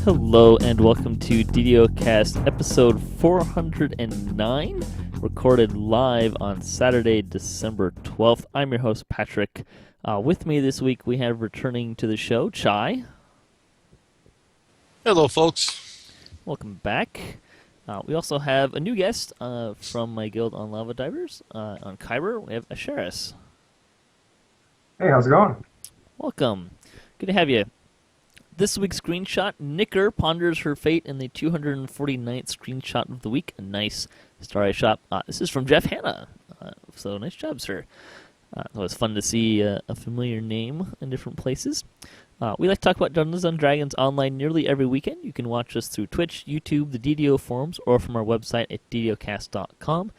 Hello and welcome to DDOCast episode 409, recorded live on Saturday, December 12th. I'm your host, Patrick. With me this week, we have returning to the show, Chai. Hello, folks. Welcome back. We also have a new guest from my guild on Lava Divers. On Kyber, we have Asheras. Hey, how's it going? Welcome. Good to have you. This week's screenshot, Nicker ponders her fate in the 249th screenshot of the week. A nice starry shot. This is from Jeff Hanna. So nice job, sir. It was fun to see a familiar name in different places. We like to talk about Dungeons & Dragons online nearly every weekend. You can watch us through Twitch, YouTube, the DDO forums, or from our website at DDOcast.com.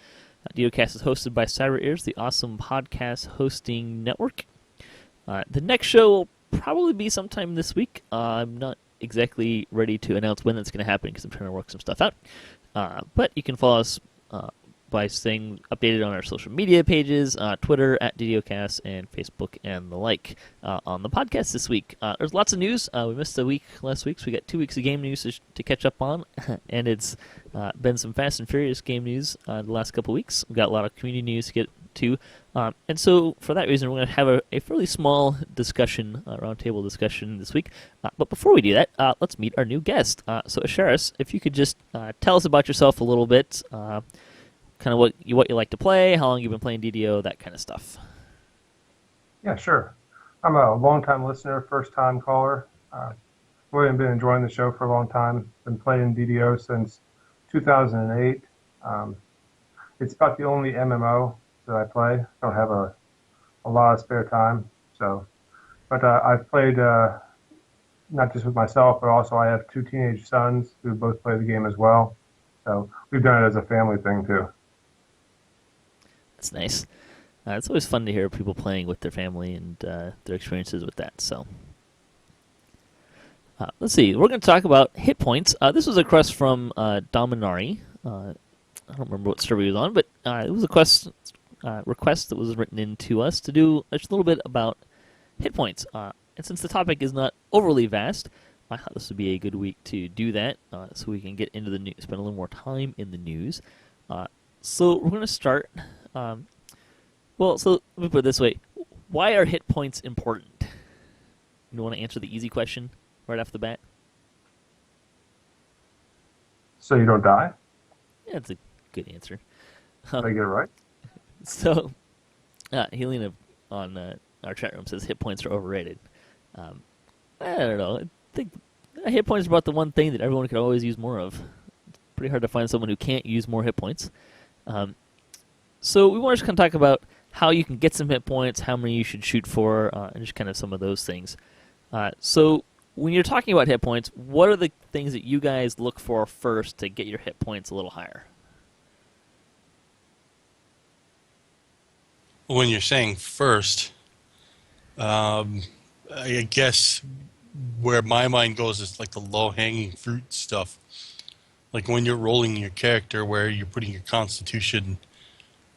DDOcast is hosted by Cyber Ears, the awesome podcast hosting network. The next show will probably be sometime this week. I'm not exactly ready to announce when that's going to happen because I'm trying to work some stuff out. But you can follow us by staying updated on our social media pages, Twitter at DDOcast, and Facebook and the like. On the podcast this week, there's lots of news. We missed a week last week, so we got 2 weeks of game news to catch up on. And it's been some Fast and Furious game news the last couple weeks. We've got a lot of community news to get to. And so for that reason, we're going to have a fairly small discussion, roundtable discussion this week. But before we do that, let's meet our new guest. So Asheras, if you could just tell us about yourself a little bit, kind of what you like to play, how long you've been playing DDO, that kind of stuff. Yeah, sure. I'm a long-time listener, first-time caller. Really been enjoying the show for a long time. Been playing DDO since 2008. It's about the only MMO that I play. Don't have a lot of spare time. But I've played not just with myself, but also I have 2 teenage sons who both play the game as well. So we've done it as a family thing too. That's nice. It's always fun to hear people playing with their family and their experiences with that. So, let's see. We're going to talk about hit points. This was a request from Dominari. I don't remember what server he was on, but it was a request that was written in to us to do just a little bit about hit points. And since the topic is not overly vast, I thought this would be a good week to do that, so we can get into the news, spend a little more time in the news. So we're going to start. So let me put it this way: why are hit points important? You want to answer the easy question right off the bat? So you don't die? Yeah, that's a good answer. Did I get it right? So, Helena on our chat room says hit points are overrated. I don't know. I think hit points are about the one thing that everyone could always use more of. It's pretty hard to find someone who can't use more hit points. So we want to just kind of talk about how you can get some hit points, how many you should shoot for, and just kind of some of those things. So when you're talking about hit points, what are the things that you guys look for first to get your hit points a little higher? When you're saying first, I guess where my mind goes is like the low-hanging fruit stuff. Like when you're rolling your character where you're putting your constitution,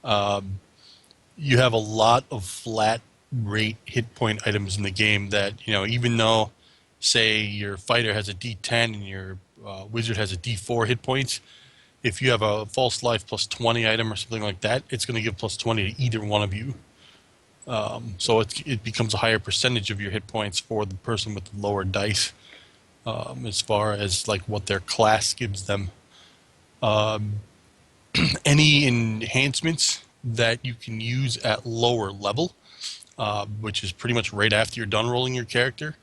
you have a lot of flat rate hit point items in the game that, even though, say, your fighter has a D10 and your wizard has a D4 hit points, if you have a false life plus 20 item or something like that, it's going to give plus 20 to either one of you. So it becomes a higher percentage of your hit points for the person with the lower dice, as far as like what their class gives them. Any enhancements that you can use at lower level, which is pretty much right after you're done rolling your character.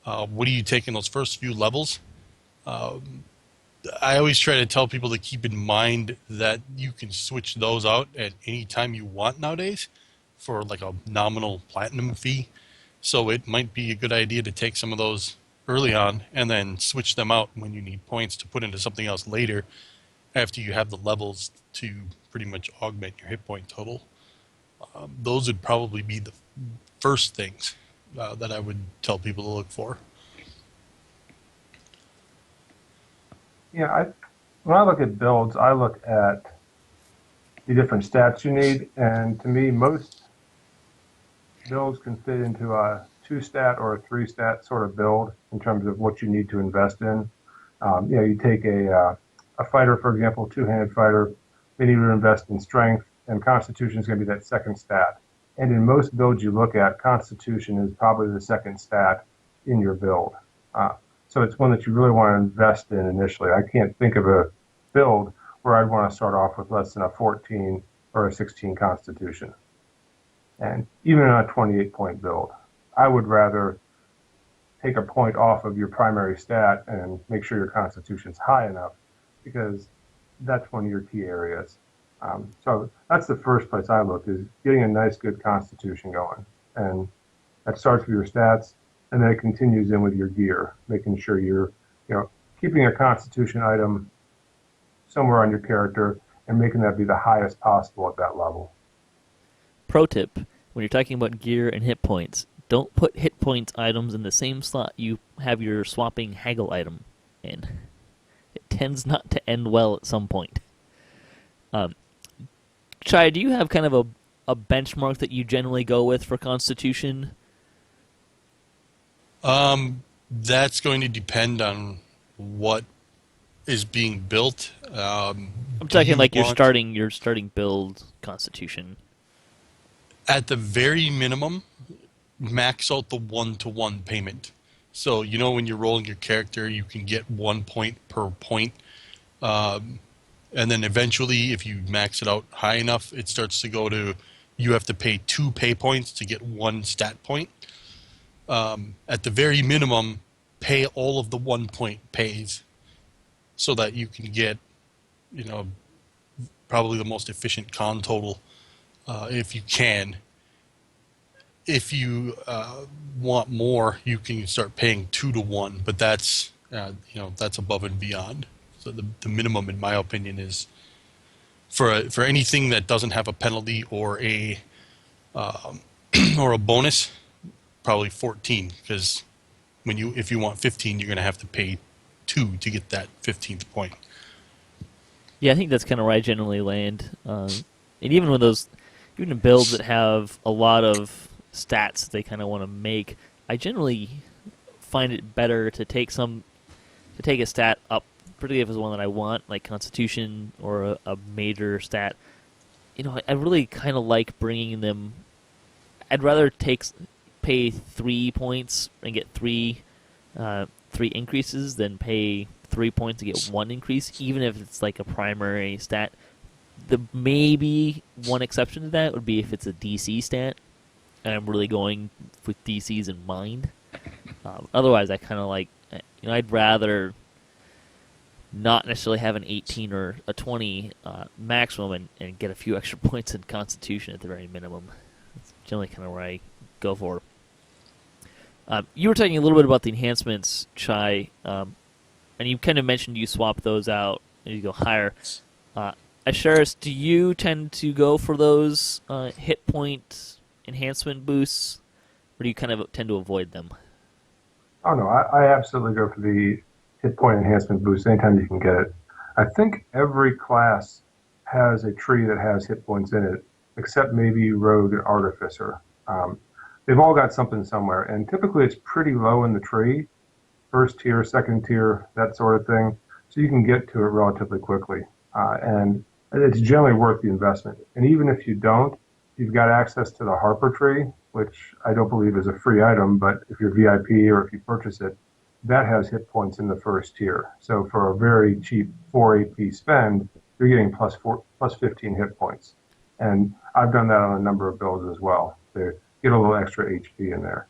What do you take in those first few levels? I always try to tell people to keep in mind that you can switch those out at any time you want nowadays for like a nominal platinum fee. So it might be a good idea to take some of those early on and then switch them out when you need points to put into something else later after you have the levels to pretty much augment your hit point total. Those would probably be the first things that I would tell people to look for. Yeah, when I look at builds, I look at the different stats you need, and to me, most builds can fit into a 2-stat or a 3-stat sort of build in terms of what you need to invest in. You take a fighter, for example, two-handed fighter, they need to invest in strength, and Constitution is going to be that second stat. And in most builds you look at, Constitution is probably the second stat in your build. So it's one that you really want to invest in initially. I can't think of a build where I'd want to start off with less than a 14 or a 16 Constitution. And even on a 28-point build, I would rather take a point off of your primary stat and make sure your Constitution's high enough, because that's one of your key areas. So that's the first place I look, is getting a nice, good Constitution going. And that starts with your stats, and then it continues in with your gear, making sure you're, keeping a Constitution item somewhere on your character and making that be the highest possible at that level. Pro tip, when you're talking about gear and hit points, don't put hit points items in the same slot you have your swapping haggle item in. It tends not to end well at some point. Chai, do you have kind of a benchmark that you generally go with for Constitution? That's going to depend on what is being built. I'm talking like your starting build Constitution. At the very minimum, max out the 1-to-1 payment. So, when you're rolling your character, you can get 1 point per point. And then eventually, if you max it out high enough, it starts to go to, you have to pay 2 pay points to get 1 stat point. At the very minimum, pay all of the 1 point pays so that you can get, probably the most efficient con total if you can. If you want more, you can start paying 2-to-1, but that's that's above and beyond. So the minimum, in my opinion, is for anything that doesn't have a penalty or a or a bonus, probably 14. Because if you want 15, you're going to have to pay 2 to get that 15th point. Yeah, I think that's kind of where I generally land. And even with even in builds that have a lot of stats they kind of want to make, I generally find it better to take a stat up, particularly if it's one that I want, like Constitution or a major stat. I really kind of like bringing them. I'd rather pay 3 points and get three increases than pay 3 points to get 1 increase, even if it's like a primary stat. The maybe one exception to that would be if it's a DC stat, and I'm really going with DCs in mind. Otherwise, I kind of like, I'd rather not necessarily have an 18 or a 20 maximum and get a few extra points in Constitution at the very minimum. That's generally kind of where I go for. You were talking a little bit about the enhancements, Chai, and you kind of mentioned you swap those out and you go higher. Asheras, do you tend to go for those hit point enhancement boosts, or do you kind of tend to avoid them? Oh, no, I absolutely go for the hit point enhancement boost anytime you can get it. I think every class has a tree that has hit points in it, except maybe Rogue and Artificer. They've all got something somewhere, and typically it's pretty low in the tree, first tier, second tier, that sort of thing, so you can get to it relatively quickly. And it's generally worth the investment. And even if you don't, you've got access to the Harper tree, which I don't believe is a free item, but if you're VIP or if you purchase it, that has hit points in the first tier. So for a very cheap 4 AP spend, you're getting plus 15 hit points. And I've done that on a number of builds as well. They get a little extra HP in there.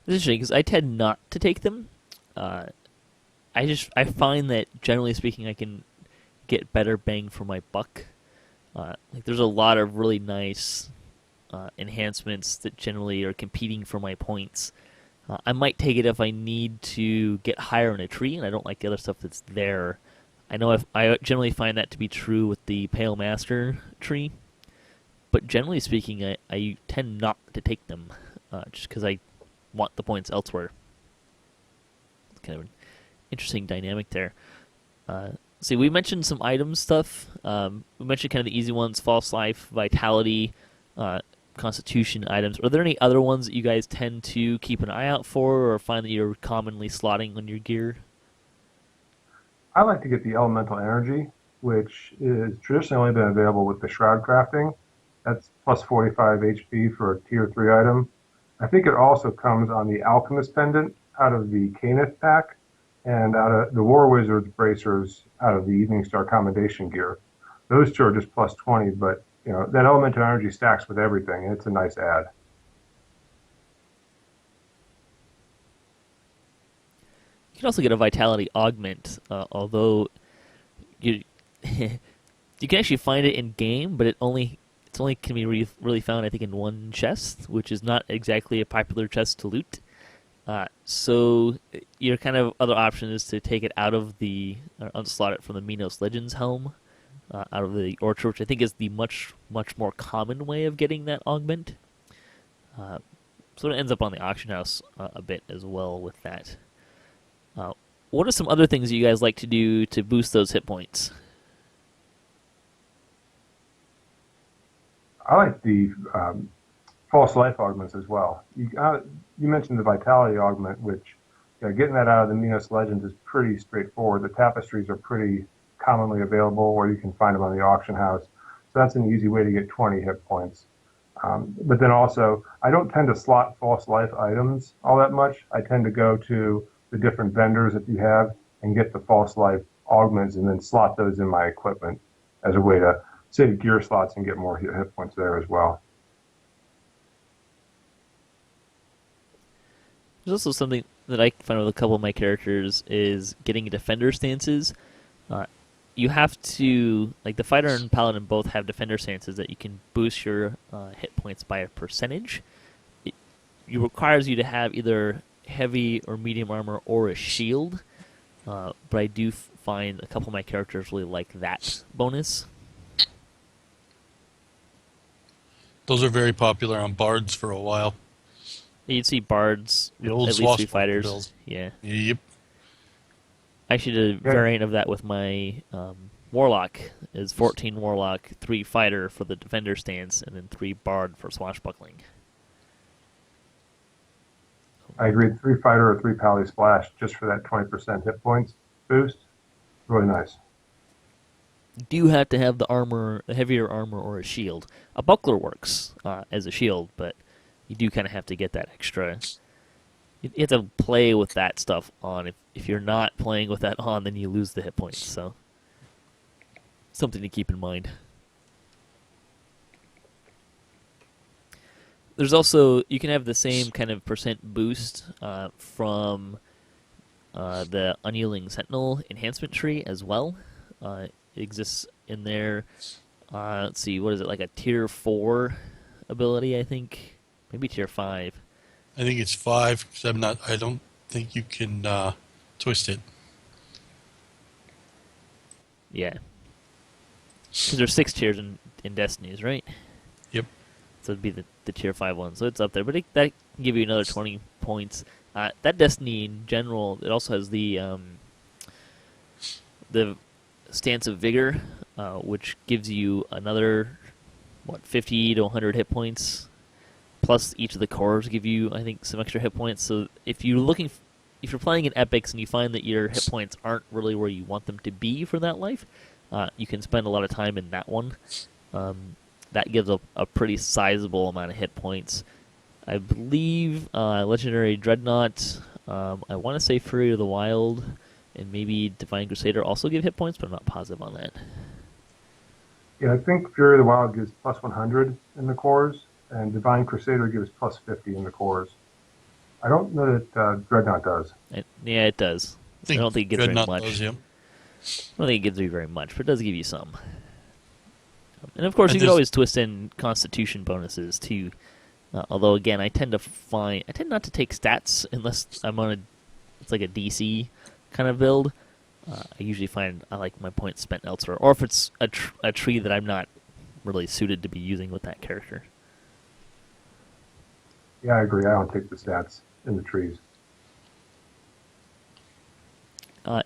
It's interesting because I tend not to take them. I find that generally speaking, I can get better bang for my buck. There's a lot of really nice enhancements that generally are competing for my points. I might take it if I need to get higher in a tree, and I don't like the other stuff that's there. I generally find that to be true with the Pale Master tree, but generally speaking, I tend not to take them just because I want the points elsewhere. It's kind of an interesting dynamic there. See, we mentioned some item stuff. We mentioned kind of the easy ones: False Life, Vitality, Constitution items. Are there any other ones that you guys tend to keep an eye out for, or find that you're commonly slotting on your gear? I like to get the elemental energy, which is traditionally only been available with the shroud crafting. That's plus 45 HP for a tier 3 item. I think it also comes on the alchemist pendant out of the Caneth pack, and out of the War Wizard's bracers out of the Evening Star commendation gear. Those two are just plus 20, but that elemental energy stacks with everything, and it's a nice add. You can also get a vitality augment, although you you can actually find it in game, but it's only can be really found, I think, in one chest, which is not exactly a popular chest to loot. So your kind of other option is to take it out of the unslot it from the Minos Legends helm, out of the orchard, which I think is the much more common way of getting that augment. So it ends up on the auction house a bit as well with that. What are some other things you guys like to do to boost those hit points? I like the false life augments as well. You mentioned the vitality augment, which getting that out of the Minos Legends is pretty straightforward. The tapestries are pretty commonly available, or you can find them on the auction house. So that's an easy way to get 20 hit points. But then also, I don't tend to slot false life items all that much. I tend to go to the different vendors that you have and get the false life augments and then slot those in my equipment as a way to save gear slots and get more hit points there as well. There's also something that I find with a couple of my characters is getting defender stances. You have to, like the fighter and paladin both have defender stances that you can boost your hit points by a percentage. It requires you to have either heavy or medium armor or a shield, but I do find a couple of my characters really like that bonus. Those are very popular on bards for a while. You'd see bards The with old at least 3 swashbuckler fighters. build. Yeah. Yep. I actually did a variant of that with my Warlock. Is 14 Warlock, 3 Fighter for the Defender stance, and then 3 Bard for Swashbuckling. I agree. 3 fighter or 3 pally splash just for that 20% hit points boost. Really nice. You do have to have the armor, a heavier armor, or a shield. A buckler works as a shield, but you do kind of have to get that extra. You have to play with that stuff on. If you're not playing with that on, then you lose the hit points. So something to keep in mind. There's also, you can have the same kind of percent boost from the Unyielding Sentinel enhancement tree as well. It exists in there. Let's see, what is it, like a tier 4 ability, I think? Maybe tier 5. I think it's 5 because I don't think you can twist it. Yeah. Because there's 6 tiers in Destinies, right? Yep. So it'd be the tier 5 one. So it's up there. But that can give you another 20 points. That Destiny in general, it also has the Stance of Vigor, which gives you another, 50 to 100 hit points. Plus each of the cores give you, I think, some extra hit points. So if you're playing in Epics and you find that your hit points aren't really where you want them to be for that life, you can spend a lot of time in that one. That gives a pretty sizable amount of hit points. I believe Legendary Dreadnought, I want to say Fury of the Wild, and maybe Divine Crusader also give hit points, but I'm not positive on that. Yeah, I think Fury of the Wild gives plus 100 in the cores, and Divine Crusader gives plus 50 in the cores. I don't know that Dreadnought does. Yeah, it does. I don't think it gives very much. Does, yeah. I don't think it gives you very much, but it does give you some. And of course, you could always twist in Constitution bonuses too. Although again, I tend not to take stats unless I'm on it's like a DC kind of build. I usually find I like my points spent elsewhere, or if it's a tree that I'm not really suited to be using with that character. Yeah, I agree. I don't take the stats in the trees.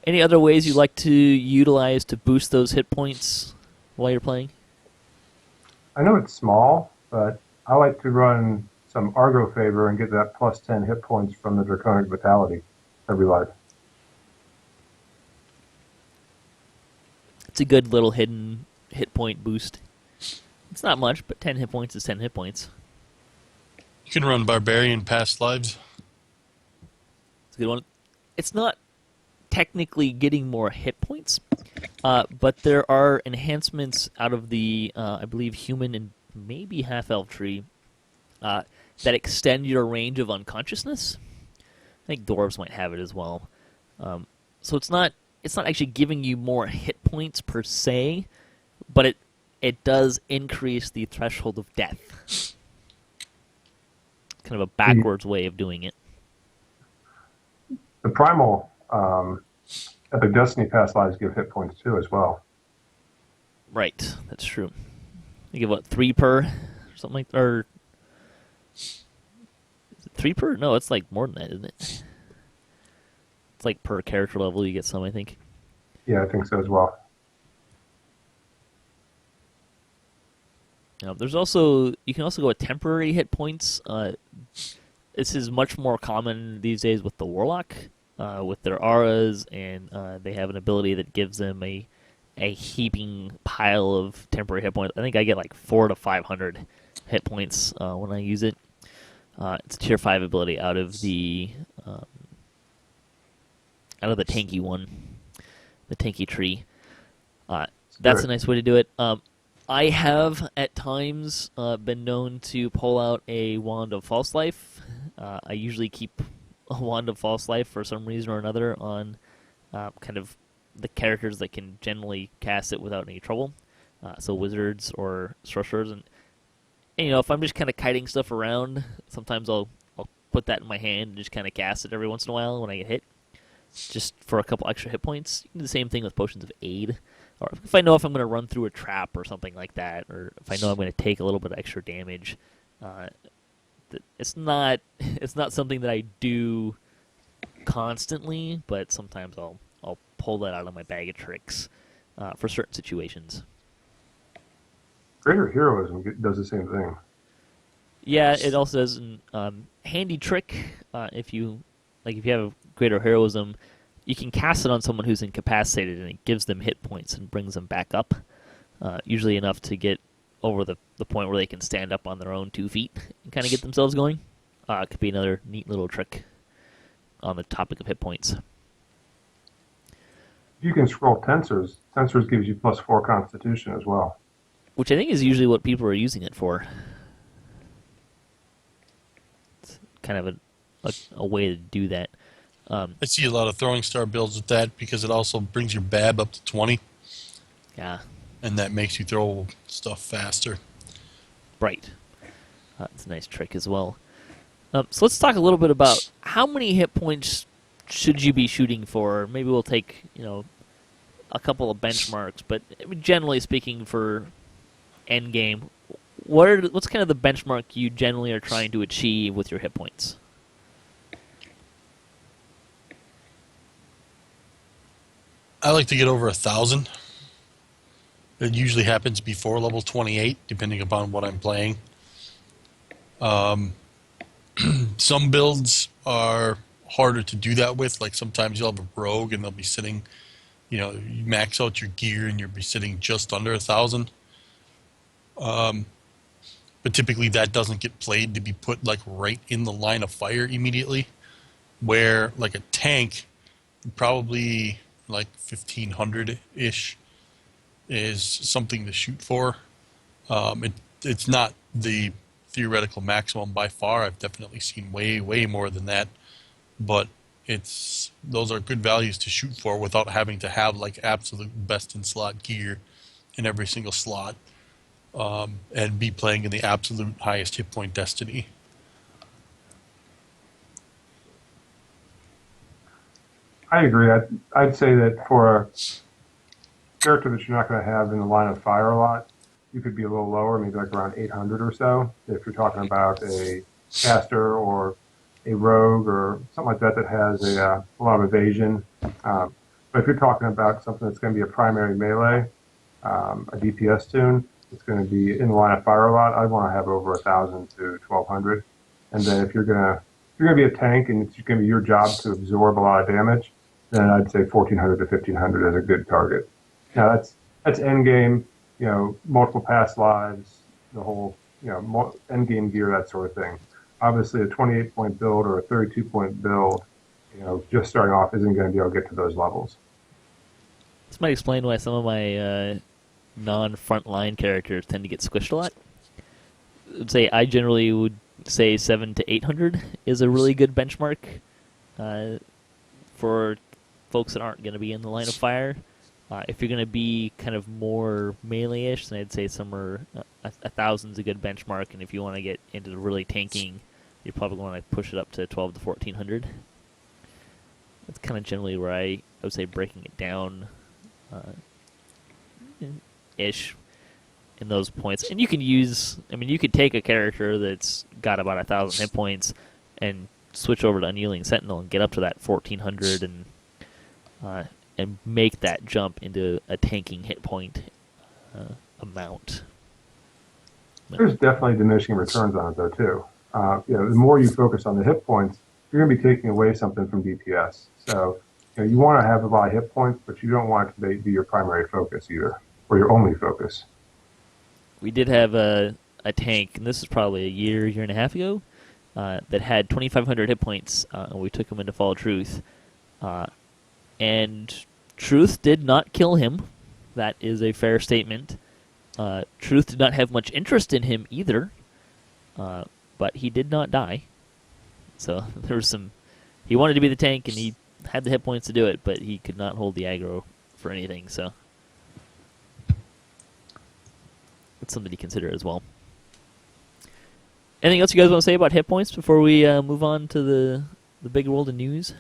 Any other ways you like to utilize to boost those hit points while you're playing? I know it's small, but I like to run some Argo Favor and get that plus 10 hit points from the Draconic Vitality every life. It's a good little hidden hit point boost. It's not much, but 10 hit points is 10 hit points. You can run Barbarian past lives. It's a good one. It's not technically getting more hit points, but there are enhancements out of the, I believe, human and maybe half-elf tree that extend your range of unconsciousness. I think dwarves might have it as well. So it's not actually giving you more hit points per se, but it does increase the threshold of death. Kind of a backwards way of doing it. The primal Epic Destiny past lives give hit points too as well. Right, that's true. You give what, 3 per, or something like that? Or is it 3 per? No, it's like more than that, isn't it? It's like per character level you get some, I think. Yeah, I think so as well. There's also, you can also go with temporary hit points. This is much more common these days with the Warlock, with their auras, and they have an ability that gives them a heaping pile of temporary hit points. I think I get like 400 to 500 hit points when I use it. It's a tier 5 ability out of the tanky one, the tanky tree. That's a nice way to do it. I have, at times, been known to pull out a Wand of False Life. I usually keep a Wand of False Life for some reason or another on kind of the characters that can generally cast it without any trouble. So wizards or sorcerers. And if I'm just kind of kiting stuff around, sometimes I'll put that in my hand and just kind of cast it every once in a while when I get hit, just for a couple extra hit points. You can do the same thing with Potions of Aid. Or if I know if I'm going to run through a trap or something like that, or if I know I'm going to take a little bit of extra damage, it's not something that I do constantly, but sometimes I'll pull that out of my bag of tricks for certain situations. Greater Heroism does the same thing. Yeah, it also does a handy trick. If you have Greater Heroism, you can cast it on someone who's incapacitated, and it gives them hit points and brings them back up, usually enough to get over the point where they can stand up on their own 2 feet and kind of get themselves going. It could be another neat little trick on the topic of hit points. You can scroll Tensors. Tensors gives you +4 Constitution as well. Which I think is usually what people are using it for. It's kind of a way to do that. I see a lot of throwing star builds with that because it also brings your BAB up to 20. Yeah. And that makes you throw stuff faster. Right. It's a nice trick as well. So let's talk a little bit about how many hit points should you be shooting for. Maybe we'll take a couple of benchmarks, but generally speaking, for endgame, what's kind of the benchmark you generally are trying to achieve with your hit points? I like to get over 1,000. It usually happens before level 28, depending upon what I'm playing. Some builds are harder to do that with. Like sometimes you'll have a rogue and they'll be sitting, you max out your gear and you'll be sitting just under 1,000. But typically that doesn't get played to be put like right in the line of fire immediately. Where like a tank, probably like 1,500-ish is something to shoot for. It's not the theoretical maximum by far. I've definitely seen way, way more than that. But those are good values to shoot for without having to have like absolute best in slot gear in every single slot, and be playing in the absolute highest hit point destiny. I agree. I'd say that for a character that you're not going to have in the line of fire a lot, you could be a little lower, maybe like around 800 or so. If you're talking about a caster or a rogue or something like that has a lot of evasion. But if you're talking about something that's going to be a primary melee, a DPS tune, it's going to be in the line of fire a lot, I'd want to have over 1,000 to 1,200. And then if you're going to be a tank and it's going to be your job to absorb a lot of damage, then I'd say 1,400 to 1,500 is a good target. Now that's end game, multiple past lives, the whole, end game gear, that sort of thing. Obviously, a 28-point build or a 32-point build, just starting off isn't going to be able to get to those levels. This might explain why some of my non-frontline characters tend to get squished a lot. I'd say I generally would say 700 to 800 is a really good benchmark for folks that aren't going to be in the line of fire. If you're going to be kind of more melee-ish, then I'd say somewhere 1,000 is a good benchmark, and if you want to get into the really tanking, you're probably going to push it up to 12 to 1,400. That's kind of generally where I would say breaking it down ish in those points. And you can you could take a character that's got about 1,000 hit points and switch over to Unyielding Sentinel and get up to that 1,400 and make that jump into a tanking hit point amount. There's definitely diminishing returns on it, though, too. The more you focus on the hit points, you're going to be taking away something from DPS. So, you want to have a lot of hit points, but you don't want it to be your primary focus either, or your only focus. We did have a tank, and this is probably a year and a half ago, that had 2,500 hit points, and we took him into Fall of Truth. And Truth did not kill him. That is a fair statement. Truth did not have much interest in him either, but he did not die. So there was he wanted to be the tank, and he had the hit points to do it, but he could not hold the aggro for anything, so that's something to consider as well. Anything else you guys want to say about hit points before we move on to the big world of news?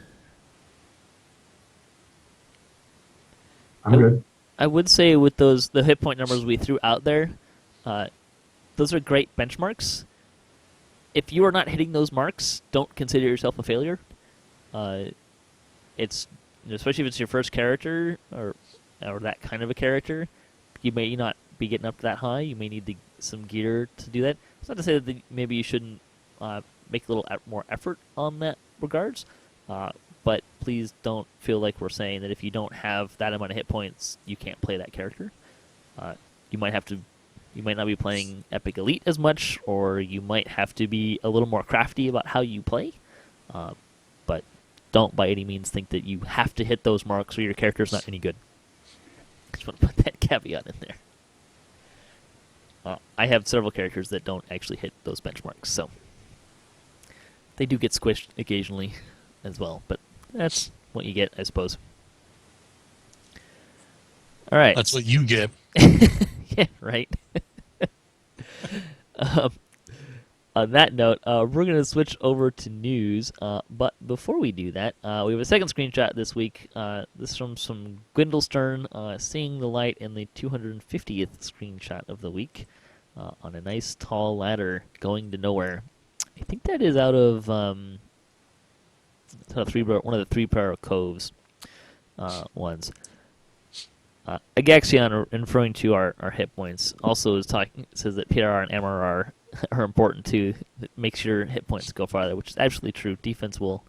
I'm good. I would say with the hit point numbers we threw out there, those are great benchmarks. If you are not hitting those marks, don't consider yourself a failure. It's especially if it's your first character or that kind of a character, you may not be getting up to that high. You may need some gear to do that. It's not to say that maybe you shouldn't make a little more effort on that regards. But please don't feel like we're saying that if you don't have that amount of hit points, you can't play that character. You might not be playing Epic Elite as much, or you might have to be a little more crafty about how you play. But don't by any means think that you have to hit those marks or your character's not any good. Just want to put that caveat in there. I have several characters that don't actually hit those benchmarks, so they do get squished occasionally as well, but that's what you get, I suppose. All right. That's what you get. Yeah, right. On that note, we're going to switch over to news, but before we do that, we have a second screenshot this week. This is from some Gwendolstern seeing the light in the 250th screenshot of the week on a nice tall ladder going to nowhere. I think that is out of one of the Three Power Coves ones. Agaxion, referring to our hit points, also says that PRR and MRR are important too. It makes your hit points go farther, which is absolutely true. Defense will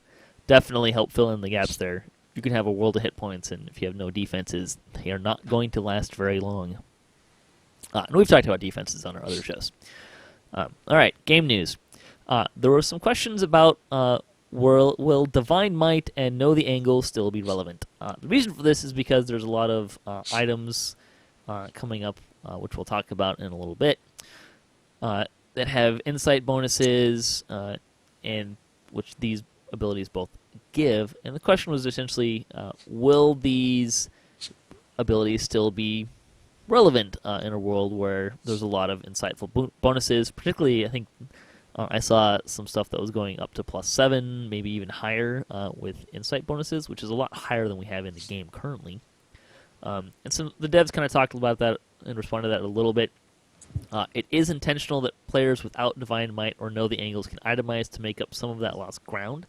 definitely help fill in the gaps there. You can have a world of hit points, and if you have no defenses, they are not going to last very long. And we've talked about defenses on our other shows. All right, game news. There were some questions about will Divine Might and Know the Angle still be relevant? The reason for this is because there's a lot of items coming up, which we'll talk about in a little bit, that have insight bonuses, and which these abilities both give. And the question was essentially, will these abilities still be relevant in a world where there's a lot of insightful bonuses? Particularly, I think I saw some stuff that was going up to +7, maybe even higher with insight bonuses, which is a lot higher than we have in the game currently. And so the devs kind of talked about that and responded to that a little bit. It is intentional that players without Divine Might or Know the Angles can itemize to make up some of that lost ground.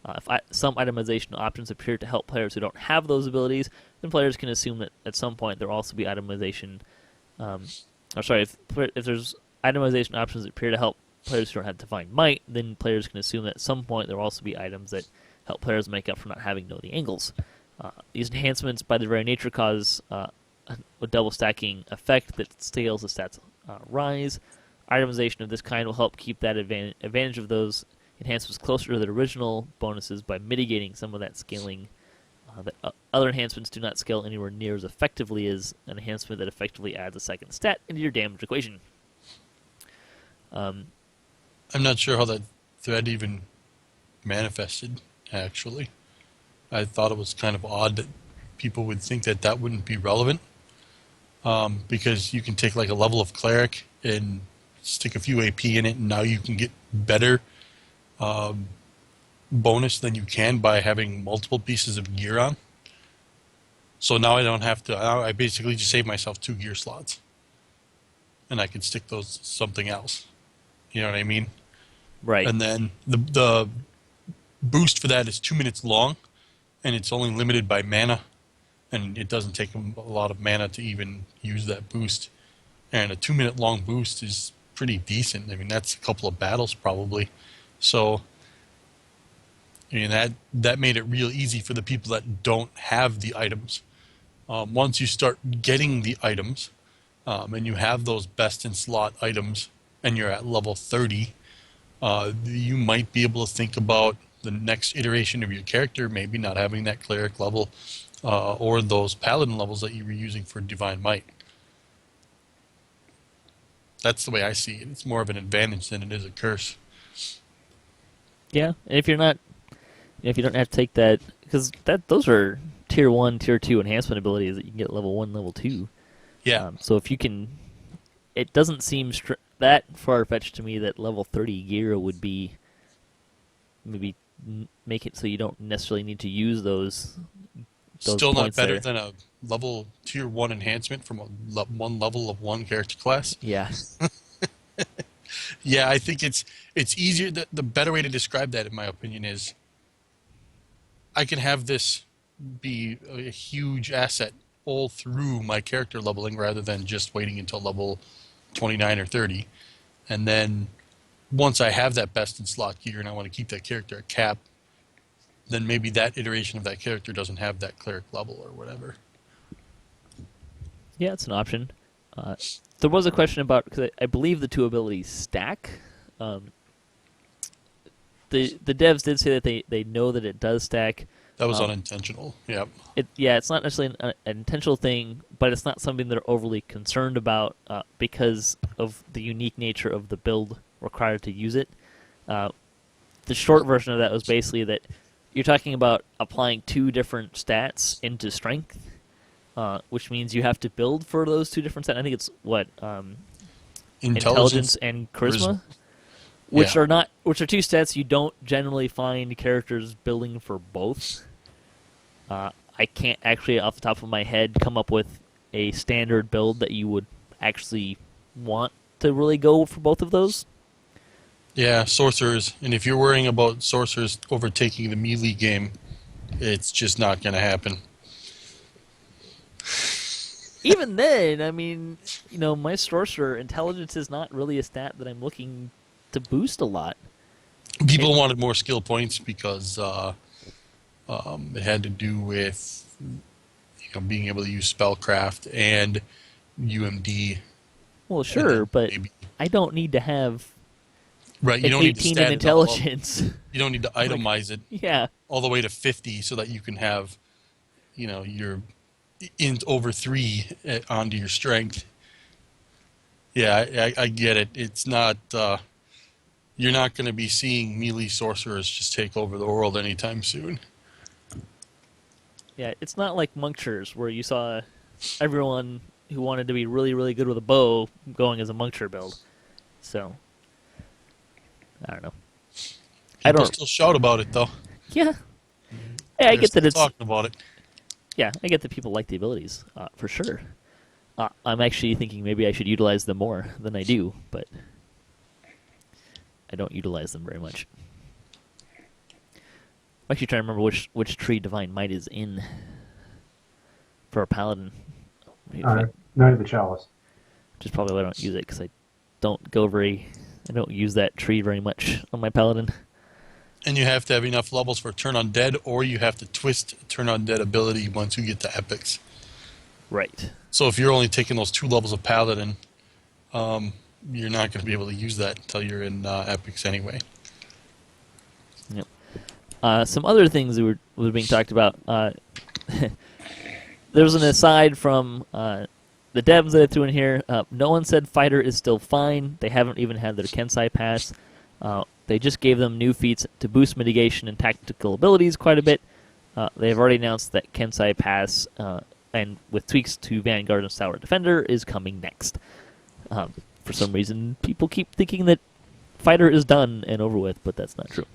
If some itemization options appear to help players who don't have those abilities, then players can assume that at some point there will also be itemization. If there's itemization options that appear to help players who don't have Divine Might, then players can assume that at some point there will also be items that help players make up for not having Know the Angles. These enhancements, by their very nature, cause a double stacking effect that scales as stats rise. Itemization of this kind will help keep that advantage of those enhancements closer to the original bonuses by mitigating some of that scaling. Other enhancements do not scale anywhere near as effectively as an enhancement that effectively adds a second stat into your damage equation. I'm not sure how that thread even manifested, actually. I thought it was kind of odd that people would think that that wouldn't be relevant, because you can take like a level of cleric and stick a few AP in it, and now you can get better bonus than you can by having multiple pieces of gear on. So now I don't have to, I basically just save myself 2 gear slots, and I could stick those something else. You know what I mean? Right. And then the boost for that is 2 minutes long, and it's only limited by mana, and it doesn't take a lot of mana to even use that boost. And a 2 minute long boost is pretty decent. I mean, that's a couple of battles probably. So, I mean, that made it real easy for the people that don't have the items. Once you start getting the items, and you have those best in slot items, and you're at level 30, you might be able to think about the next iteration of your character, maybe not having that cleric level, or those paladin levels that you were using for Divine Might. That's the way I see it. It's more of an advantage than it is a curse. Yeah, and if you don't have to take that, because those are tier 1, tier 2 enhancement abilities that you can get level 1, level 2. Yeah. So if you can, it doesn't seem that far-fetched to me that level 30 gear would be maybe make it so you don't necessarily need to use those Still not points better there. than a level tier 1 enhancement from one level of one character class. Yeah. Yeah, I think it's easier. The better way to describe that, in my opinion, is I can have this be a huge asset all through my character leveling rather than just waiting until level 29 or 30. And then once I have that best in slot gear and I want to keep that character at cap, then maybe that iteration of that character doesn't have that cleric level or whatever. Yeah, it's an option. There was a question about, because I believe the 2 abilities stack. The devs did say that they know that it does stack. That was unintentional. Yep. It's not necessarily an intentional thing, but it's not something they're overly concerned about because of the unique nature of the build required to use it. The short version of that was basically that you're talking about applying 2 different stats into strength, which means you have to build for those 2 different stats. I think it's intelligence and charisma. Which are 2 stats you don't generally find characters building for both. I can't actually, off the top of my head, come up with a standard build that you would actually want to really go for both of those. Yeah, sorcerers. And if you're worrying about sorcerers overtaking the melee game, it's just not going to happen. Even then, I mean, my sorcerer intelligence is not really a stat that I'm looking to boost a lot. People wanted more skill points because it had to do with being able to use spellcraft and UMD. Well, sure, but maybe. I don't need to have right. You an don't 18 need to in stat intelligence. You don't need to itemize it Yeah. all the way to 50 so that you can have, your int over 3 onto your strength. Yeah, I get it. It's not. You're not going to be seeing melee sorcerers just take over the world anytime soon. Yeah, it's not like Monctures where you saw everyone who wanted to be really, really good with a bow going as a Moncture build. So, I don't know. People still shout about it, though. Yeah. Yeah, I get that it's talking about it. Yeah, I get that people like the abilities, for sure. I'm actually thinking maybe I should utilize them more than I do, but I don't utilize them very much. I'm actually trying to remember which tree Divine Might is in for a paladin. Knight of the Chalice. Which is probably why I don't use it, because I don't use that tree very much on my paladin. And you have to have enough levels for Turn Undead, or you have to twist Turn Undead ability once you get to epics. Right. So if you're only taking those 2 levels of Paladin, you're not going to be able to use that until you're in Epics anyway. Yep. Some other things that were being talked about. There's an aside from the devs that I threw in here. No one said Fighter is still fine. They haven't even had their Kensai pass. They just gave them new feats to boost mitigation and tactical abilities quite a bit. They've already announced that Kensai pass, and with tweaks to Vanguard and Tower Defender, is coming next. For some reason, people keep thinking that Fighter is done and over with, but that's not true.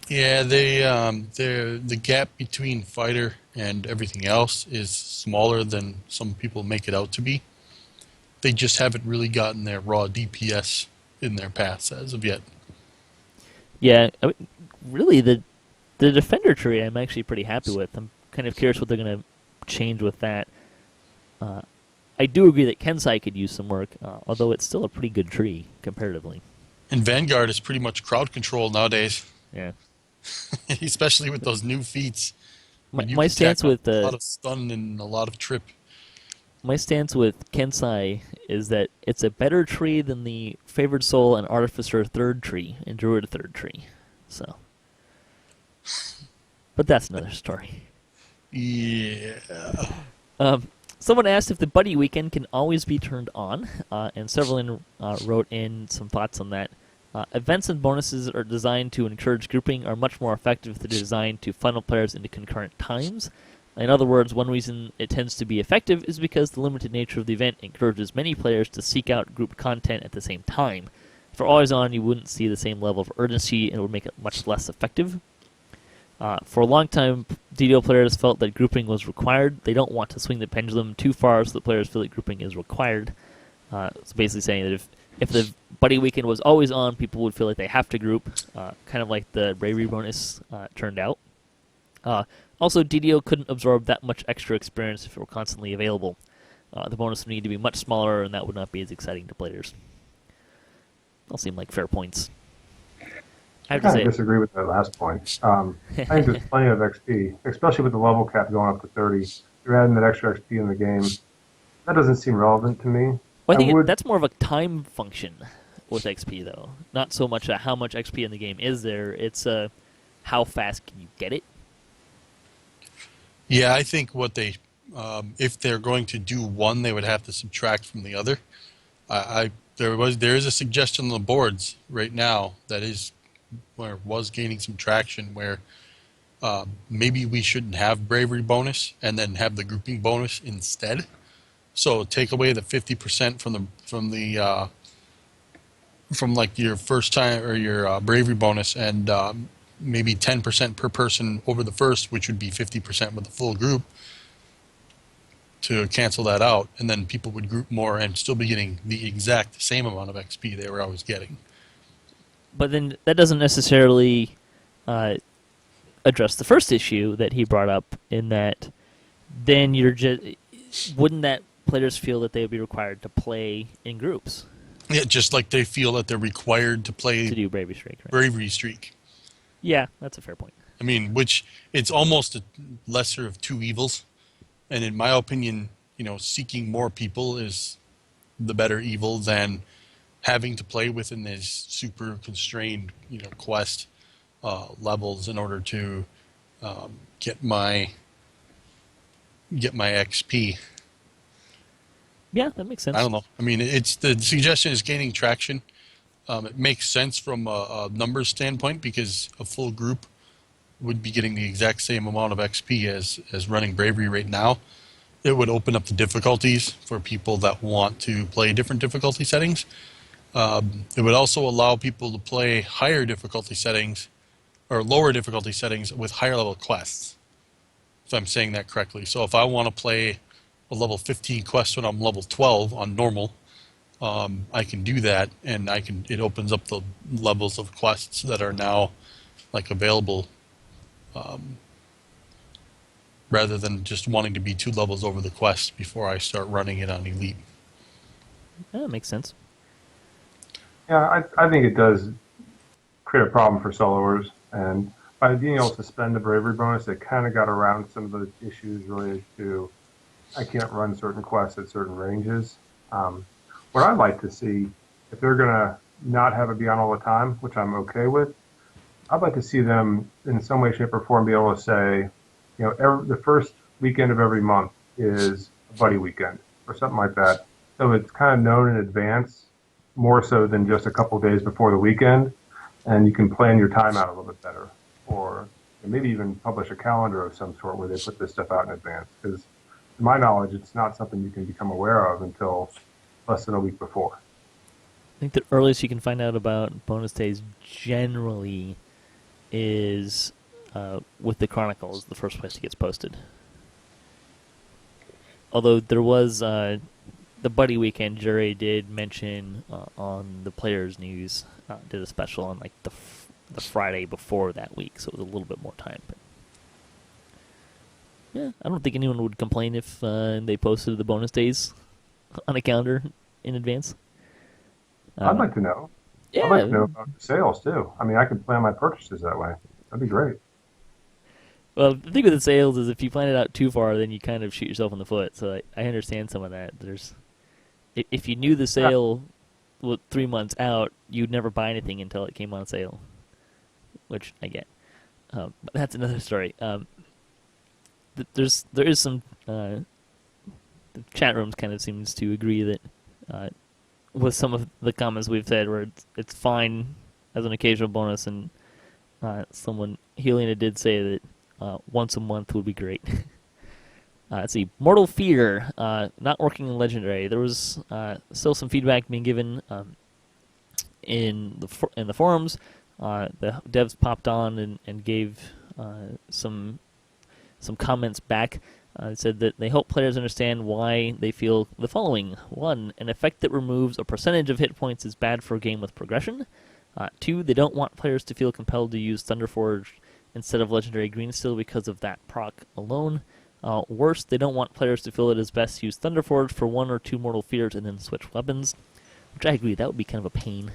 Yeah, the gap between Fighter and everything else is smaller than some people make it out to be. They just haven't really gotten their raw DPS in their paths as of yet. Yeah, I mean, really, the Defender tree I'm actually pretty happy with. I'm kind of curious what they're going to change with that. I do agree that Kensai could use some work, although it's still a pretty good tree comparatively. And Vanguard is pretty much crowd control nowadays. Yeah. Especially with those new feats. My stance with a lot of stun and a lot of trip. My stance with Kensai is that it's a better tree than the Favored Soul and Artificer third tree and Druid third tree. So, but that's another story. Yeah. Someone asked if the Buddy Weekend can always be turned on, and several wrote in some thoughts on that. Events and bonuses are designed to encourage grouping are much more effective if they're designed to funnel players into concurrent times. In other words, one reason it tends to be effective is because the limited nature of the event encourages many players to seek out grouped content at the same time. If you're always on, you wouldn't see the same level of urgency, and it would make it much less effective. For a long time, DDO players felt that grouping was required. They don't want to swing the pendulum too far so the players feel that grouping is required. It's basically saying that if the Buddy Weekend was always on, people would feel like they have to group, kind of like the Bravery bonus turned out. Also, DDO couldn't absorb that much extra experience if it were constantly available. The bonus would need to be much smaller, and that would not be as exciting to players. All seem like fair points. I kind of disagree with that last point. I think there's plenty of XP, especially with the level cap going up to 30. You're adding that extra XP in the game. That doesn't seem relevant to me. Well, I think that's more of a time function with XP, though. Not so much how much XP in the game is there. It's how fast can you get it. Yeah, I think what they, if they're going to do one, they would have to subtract from the other. There is a suggestion on the boards right now that was gaining some traction where maybe we shouldn't have bravery bonus and then have the grouping bonus instead. So take away the 50% from like your first time or your bravery bonus and maybe 10% per person over the first, which would be 50% with the full group, to cancel that out, and then people would group more and still be getting the exact same amount of XP they were always getting. But then that doesn't necessarily address the first issue that he brought up, in that then wouldn't that players feel that they would be required to play in groups? Yeah, just like they feel that they're required to play to do Bravery Streak. Right? Bravery Streak. Yeah, that's a fair point. I mean, which it's almost a lesser of two evils, and in my opinion, seeking more people is the better evil than having to play within these super constrained, quest levels in order to get my XP. Yeah, that makes sense. I don't know. I mean, the suggestion is gaining traction. It makes sense from a numbers standpoint because a full group would be getting the exact same amount of XP as running Bravery right now. It would open up the difficulties for people that want to play different difficulty settings. It would also allow people to play higher difficulty settings or lower difficulty settings with higher level quests, if I'm saying that correctly. So if I want to play a level 15 quest when I'm level 12 on normal, I can do that, and it opens up the levels of quests that are now available, rather than just wanting to be 2 levels over the quest before I start running it on Elite. That makes sense. Yeah, I think it does create a problem for soloers, and by being able to spend the bravery bonus, it kind of got around some of the issues related to I can't run certain quests at certain ranges. What I'd like to see, if they're gonna not have it be on all the time, which I'm okay with, I'd like to see them in some way, shape, or form be able to say, the first weekend of every month is a buddy weekend or something like that. So it's kind of known in advance, more so than just a couple of days before the weekend, and you can plan your time out a little bit better. Or maybe even publish a calendar of some sort where they put this stuff out in advance. Because to my knowledge, it's not something you can become aware of until less than a week before. I think the earliest you can find out about bonus days generally is with the Chronicles, the first place it gets posted. Although there was the Buddy Weekend, Jury did mention on the Players News, did a special on like the Friday before that week, so it was a little bit more time. But yeah, I don't think anyone would complain if they posted the bonus days on a calendar in advance. I'd like to know. Yeah. I'd like to know about the sales too. I mean, I can plan my purchases that way. That'd be great. Well, the thing with the sales is if you plan it out too far, then you kind of shoot yourself in the foot. So I understand some of that. If you knew the sale was 3 months out, you'd never buy anything until it came on sale, which I get. But that's another story. There is some the chat rooms kind of seems to agree that with some of the comments we've said, where it's fine as an occasional bonus, and someone Helena did say that once a month would be great. Let's see, Mortal Fear not working in Legendary. There was still some feedback being given in the forums. The devs popped on and gave some comments back. Said that they hope players understand why they feel the following. 1, an effect that removes a percentage of hit points is bad for a game with progression. 2, they don't want players to feel compelled to use Thunderforge instead of Legendary Greensteel because of that proc alone. Worse, they don't want players to feel it is best to use Thunderforge for 1 or 2 Mortal Fears and then switch weapons, which I agree, that would be kind of a pain.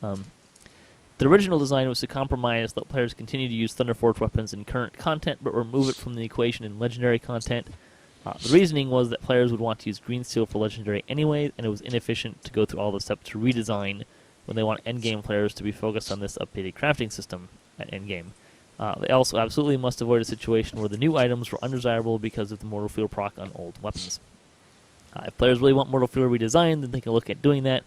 The original design was to compromise, let players continue to use Thunderforge weapons in current content, but remove it from the equation in Legendary content. The reasoning was that players would want to use Greensteel for Legendary anyway, and it was inefficient to go through all the steps to redesign when they want endgame players to be focused on this updated crafting system at endgame. They also absolutely must avoid a situation where the new items were undesirable because of the Mortal Fear proc on old weapons. If players really want Mortal Fear redesigned, then they can look at doing that,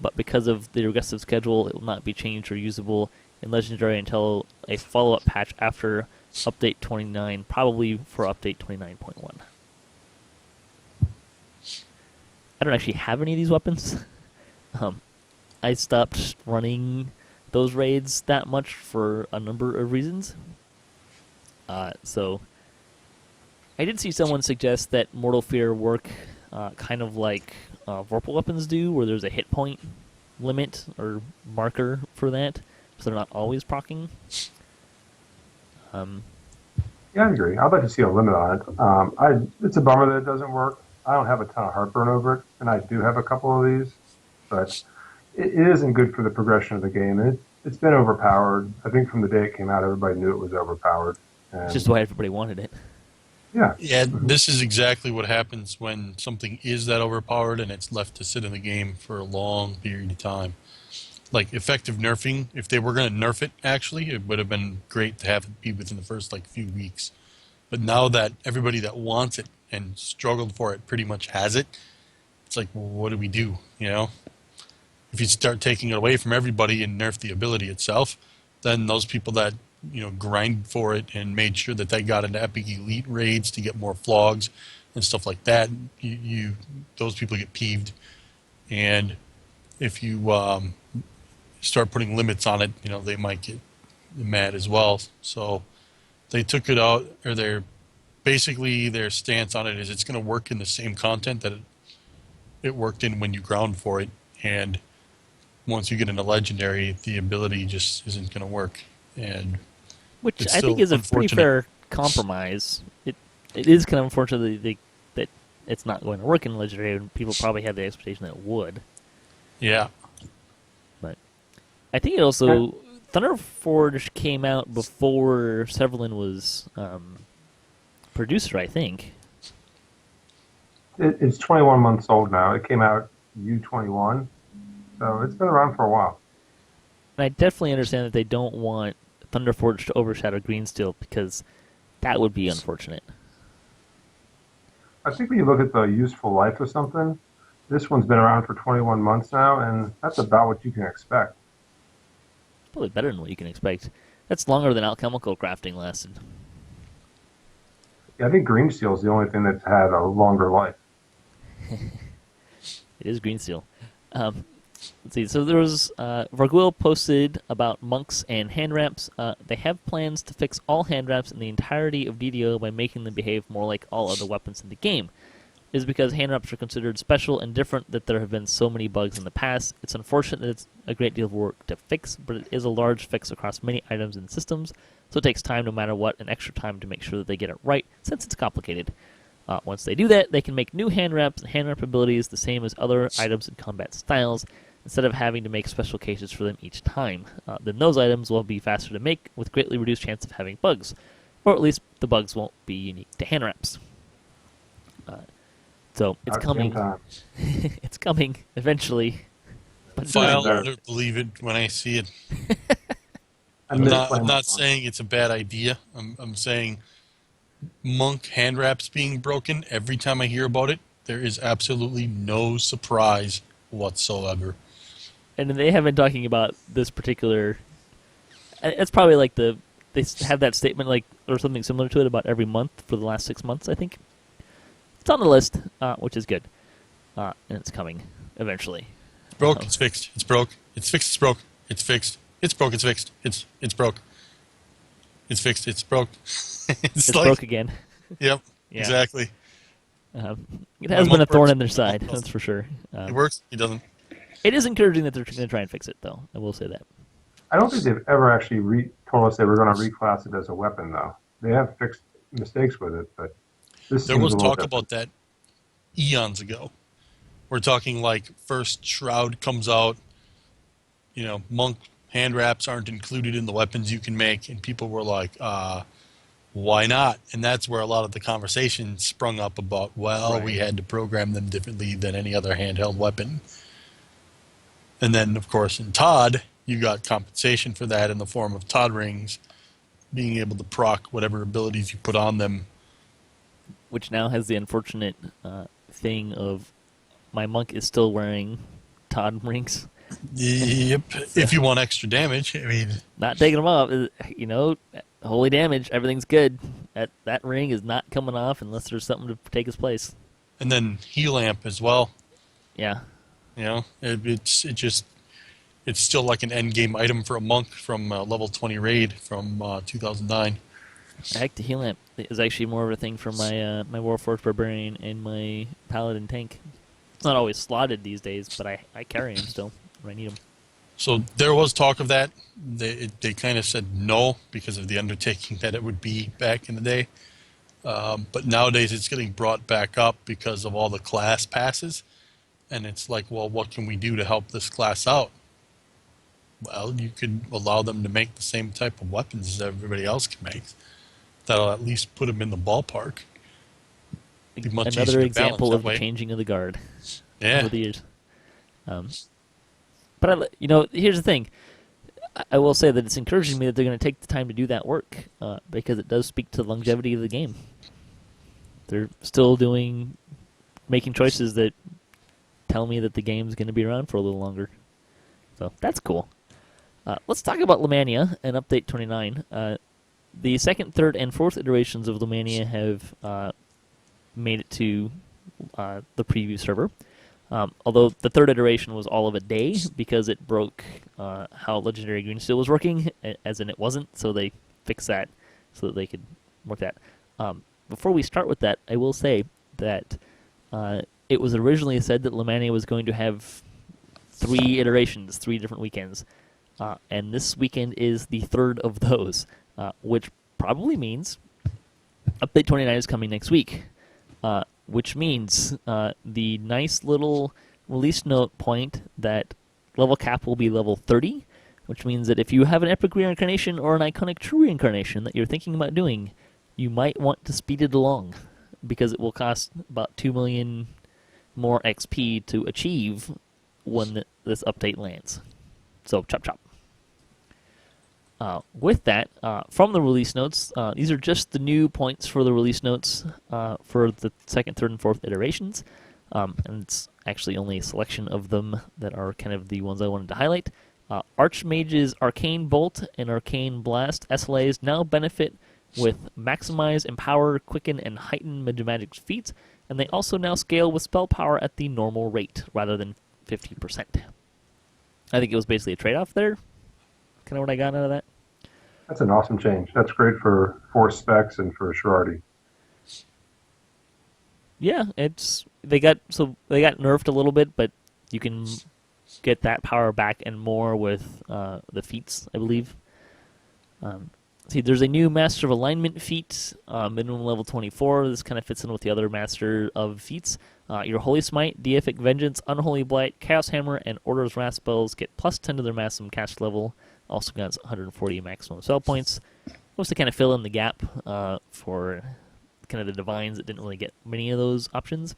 but because of the regressive schedule, it will not be changed or usable in Legendary until a follow-up patch after Update 29, probably for Update 29.1. I don't actually have any of these weapons. I stopped running those raids that much for a number of reasons. So I did see someone suggest that Mortal Fear work kind of like Vorpal weapons do, where there's a hit point limit or marker for that, so they're not always proccing. Yeah, I agree. I'd like to see a limit on it. It's a bummer that it doesn't work. I don't have a ton of heartburn over it, and I do have a couple of these, but it isn't good for the progression of the game. It's been overpowered. I think from the day it came out, everybody knew it was overpowered. It's just why everybody wanted it. Yeah. Yeah, this is exactly what happens when something is that overpowered and it's left to sit in the game for a long period of time. Like effective nerfing, if they were going to nerf it, actually, it would have been great to have it be within the first few weeks. But now that everybody that wants it and struggled for it pretty much has it, it's like, well, what do we do? If you start taking it away from everybody and nerf the ability itself, then those people that grind for it and made sure that they got into Epic Elite raids to get more flogs and stuff like that, those people get peeved. And if you start putting limits on it, they might get mad as well. So they took it out, or their stance on it is it's going to work in the same content that it worked in when you ground for it. And once you get into Legendary, the ability just isn't going to work. And which I think is a pretty fair compromise. It is kind of unfortunate that it's not going to work in Legendary, and people probably had the expectation that it would. Yeah. But I think it also... Thunderforge came out before Severlin was producer, I think. It's 21 months old now. It came out U21, so it's been around for a while. And I definitely understand that they don't want Thunderforge to overshadow Greensteel because that would be unfortunate. I think when you look at the useful life of something, this one's been around for 21 months now, and that's about what you can expect. Probably better than what you can expect. That's longer than alchemical crafting lasted. Yeah, I think green steel is the only thing that's had a longer life. It is Greensteel. Let's see. So there was Varguil posted about monks and hand wraps. They have plans to fix all hand wraps in the entirety of DDO by making them behave more like all other weapons in the game. It is because hand wraps are considered special and different that there have been so many bugs in the past. It's unfortunate that it's a great deal of work to fix, but it is a large fix across many items and systems, so it takes time no matter what, and extra time to make sure that they get it right, since it's complicated. Once they do that, they can make new hand wraps and hand wrap abilities the same as other items and combat styles, instead of having to make special cases for them each time. Then those items will be faster to make, with greatly reduced chance of having bugs. Or at least the bugs won't be unique to hand wraps. So it's coming. It's coming eventually. But I'll never believe it when I see it. I'm not saying it's a bad idea. I'm saying monk hand wraps being broken, every time I hear about it, there is absolutely no surprise whatsoever. And they have been talking about this particular. It's probably like they have that statement like or something similar to it about every month for the last 6 months. I think it's on the list, which is good, and it's coming eventually. Broke. It's fixed. It's broke. It's fixed. It's broke. It's fixed. It's broke. It's fixed. It's broke. It's fixed. It's broke. It's like, broke again. Yep. Yeah. Exactly. It has been a thorn in their side, that's for sure. It works. It doesn't. It is encouraging that they're going to try and fix it, though. I will say that. I don't think they've ever actually told us they were going to reclass it as a weapon, though. They have fixed mistakes with it, but there was talk about that eons ago. We're talking like first Shroud comes out, monk hand wraps aren't included in the weapons you can make, and people were like, why not? And that's where a lot of the conversation sprung up about, we had to program them differently than any other handheld weapon. And then, of course, in Todd, you got compensation for that in the form of Todd rings, being able to proc whatever abilities you put on them. Which now has the unfortunate thing of my monk is still wearing Todd rings. Yep. So, if you want extra damage, I mean, not taking them off. Holy damage, everything's good. That ring is not coming off unless there's something to take its place. And then heal amp as well. Yeah. It's still like an end game item for a monk from level 20 raid from 2009. Heck, the heal amp is actually more of a thing for my my Warforged Barbarian and my Paladin tank. It's not always slotted these days, but I carry them still when I need them. So there was talk of that. They kind of said no because of the undertaking that it would be back in the day. But nowadays it's getting brought back up because of all the class passes. And it's like, well, what can we do to help this class out? Well, you could allow them to make the same type of weapons as everybody else can make. That'll at least put them in the ballpark. Be much Another example of the changing of the guard over the years. But here's the thing. I will say that it's encouraging me that they're going to take the time to do that work because it does speak to the longevity of the game. They're still making choices that tell me that the game's going to be around for a little longer. So that's cool. Let's talk about Lemania and Update 29. The second, third, and fourth iterations of Lemania have made it to the preview server. Although the third iteration was all of a day because it broke how Legendary Greensteel was working, as in it wasn't, so they fixed that so that they could work that. Before we start with that, I will say that it was originally said that Lemania was going to have 3 iterations, 3 different weekends. And this weekend is the third of those, which probably means Update 29 is coming next week, which means the nice little release note point that level cap will be level 30, which means that if you have an Epic Reincarnation or an Iconic True Reincarnation that you're thinking about doing, you might want to speed it along. because it will cost about 2 million more XP to achieve when this update lands. So chop chop. With that, from the release notes, these are just the new points for the release notes for the second, third, and fourth iterations. And it's actually only a selection of them that are kind of the ones I wanted to highlight. Archmage's Arcane Bolt and Arcane Blast SLAs now benefit with Maximize, Empower, Quicken, and Heighten Magic's feats, and they also now scale with spell power at the normal rate rather than 50%. I think it was basically a trade-off there. Kind of what I got out of that. That's an awesome change. That's great for Force specs and for Shirardi. Yeah, they got nerfed a little bit, but you can get that power back and more with the feats, I believe. See, there's a new Master of Alignment feat, minimum level 24. This kind of fits in with the other Master of feats. Your Holy Smite, Deific Vengeance, Unholy Blight, Chaos Hammer, and Order's Wrath spells get plus 10 to their maximum cast level. Also got 140 maximum spell points. Was to kind of fill in the gap for kind of the Divines that didn't really get many of those options.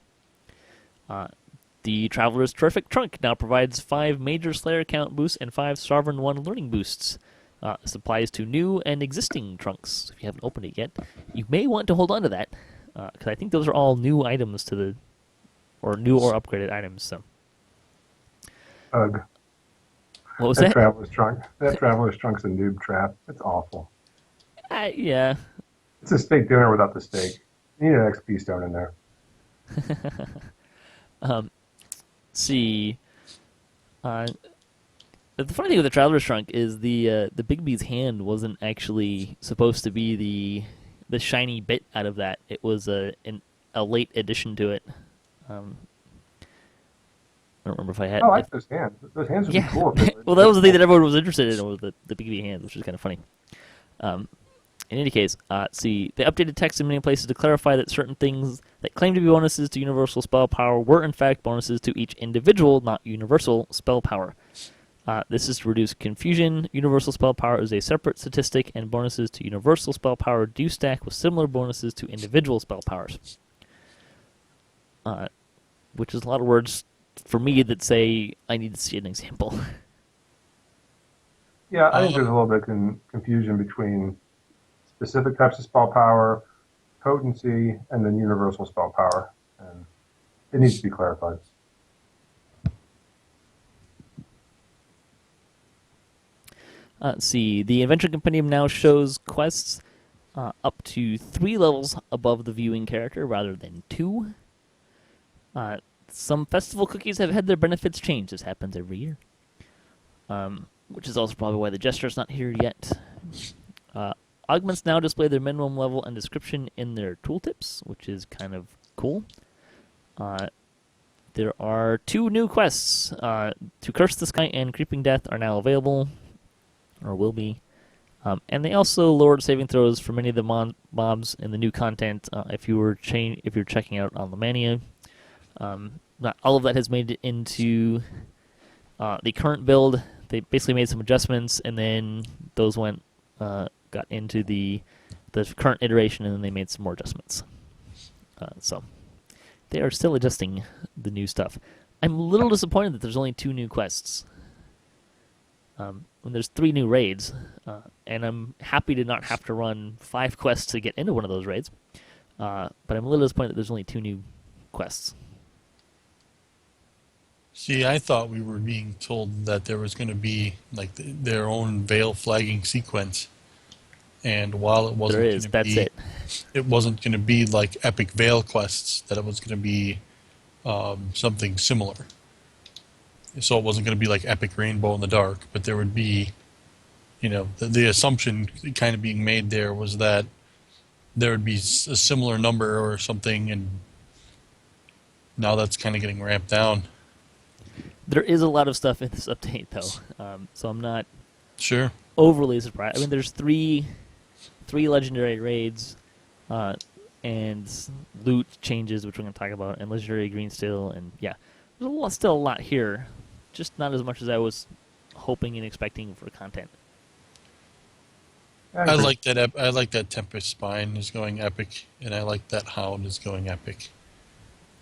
The Traveler's Terrific Trunk now provides 5 major Slayer count boosts and 5 Sovereign 1 learning boosts. This applies to new and existing trunks. If you haven't opened it yet, you may want to hold on to that, because I think those are all new items or new or upgraded items. So. Ugh. What was that? Traveler's Trunk. That Traveler's Trunk's a noob trap. It's awful. Yeah. It's a steak dinner without the steak. You need an XP stone in there. See. The funny thing with the Traveler's Trunk is the Bigby's hand wasn't actually supposed to be the shiny bit out of that. It was a late addition to it. I don't remember if I had. I like those hands. Those hands would be cool. Well, that was the thing that everyone was interested in, was the Bigby hands, which is kind of funny. In any case, see, they updated text in many places to clarify that certain things that claim to be bonuses to universal spell power were in fact bonuses to each individual, not universal spell power. This is to reduce confusion. Universal spell power is a separate statistic, and bonuses to universal spell power do stack with similar bonuses to individual spell powers. Which is a lot of words for me that say I need to see an example. Yeah, I think there's a little bit of confusion between specific types of spell power, potency, and then universal spell power. And it needs to be clarified. Let's see. The Adventure Compendium now shows quests up to 3 levels above the viewing character rather than 2. Some festival cookies have had their benefits changed. This happens every year. Which is also probably why the Jester's not here yet. Augments now display their minimum level and description in their tooltips, which is kind of cool. There are 2 new quests. To Curse the Sky and Creeping Death are now available, or will be. And they also lowered saving throws for many of the mobs in the new content if you're checking out on Lemania. Not all of that has made it into the current build. They basically made some adjustments, and then those got into the current iteration, and then they made some more adjustments. So they are still adjusting the new stuff. I'm a little disappointed that there's only 2 new quests. When there's 3 new raids, and I'm happy to not have to run 5 quests to get into one of those raids. But I'm a little disappointed that there's only 2 new quests. See, I thought we were being told that there was going to be like their own veil flagging sequence, and while it wasn't, it wasn't going to be like epic veil quests. That it was going to be something similar. So it wasn't going to be like epic rainbow in the dark, but there would be, the assumption kind of being made there was that there would be a similar number or something, and now that's kind of getting ramped down. There is a lot of stuff in this update, though, so I'm not overly surprised. I mean, there's three legendary raids, and loot changes, which we're going to talk about, and legendary green steel, and yeah, there's still a lot here, just not as much as I was hoping and expecting for content. Yeah, I I agree. like that. I like that Tempest Spine is going epic, and I like that Hound is going epic.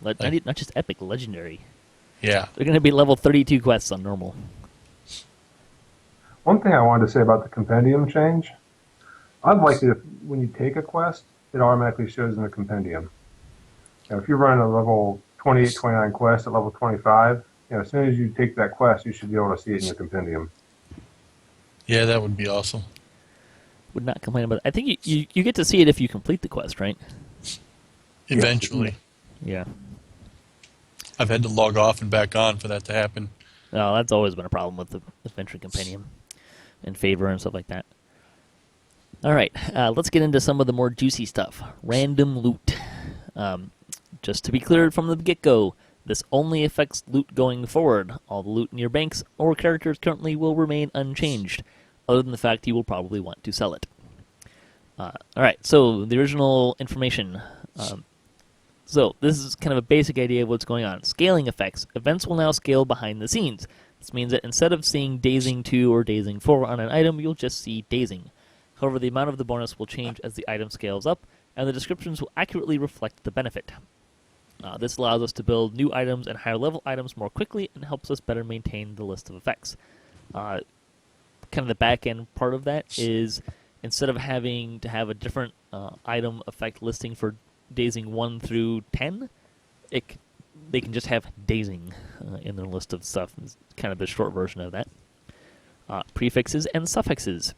Like, Not just epic, legendary. yeah, They're going to be level 32 quests on normal. One thing I wanted to say about the compendium change, I'd like it if when you take a quest, it automatically shows in the compendium. If you're running a level 28, 29 quest at level 25, as soon as you take that quest, you should be able to see it in your compendium. yeah, that would be awesome. Would not complain about it. I think you get to see it if you complete the quest, right? Eventually, Yeah. I've had to log off and back on for that to happen. No, that's always been a problem with the Adventure Compendium and Favor and stuff like that. All right, let's get into some of the more juicy stuff. Random loot. Just to be clear from the get-go, this only affects loot going forward. All the loot in your banks or characters currently will remain unchanged, other than the fact you will probably want to sell it. All right, so the original information. So this is kind of a basic idea of what's going on. Scaling effects. Events will now scale behind the scenes. This means that instead of seeing dazing 2 or dazing 4 on an item, you'll just see dazing. However, the amount of the bonus will change as the item scales up, and the descriptions will accurately reflect the benefit. This allows us to build new items and higher level items more quickly and helps us better maintain the list of effects. Kind of the back end part of that is instead of having to have a different item effect listing for dazing 1 through 10, they can just have dazing in their list of stuff. It's kind of the short version of that. Prefixes and suffixes.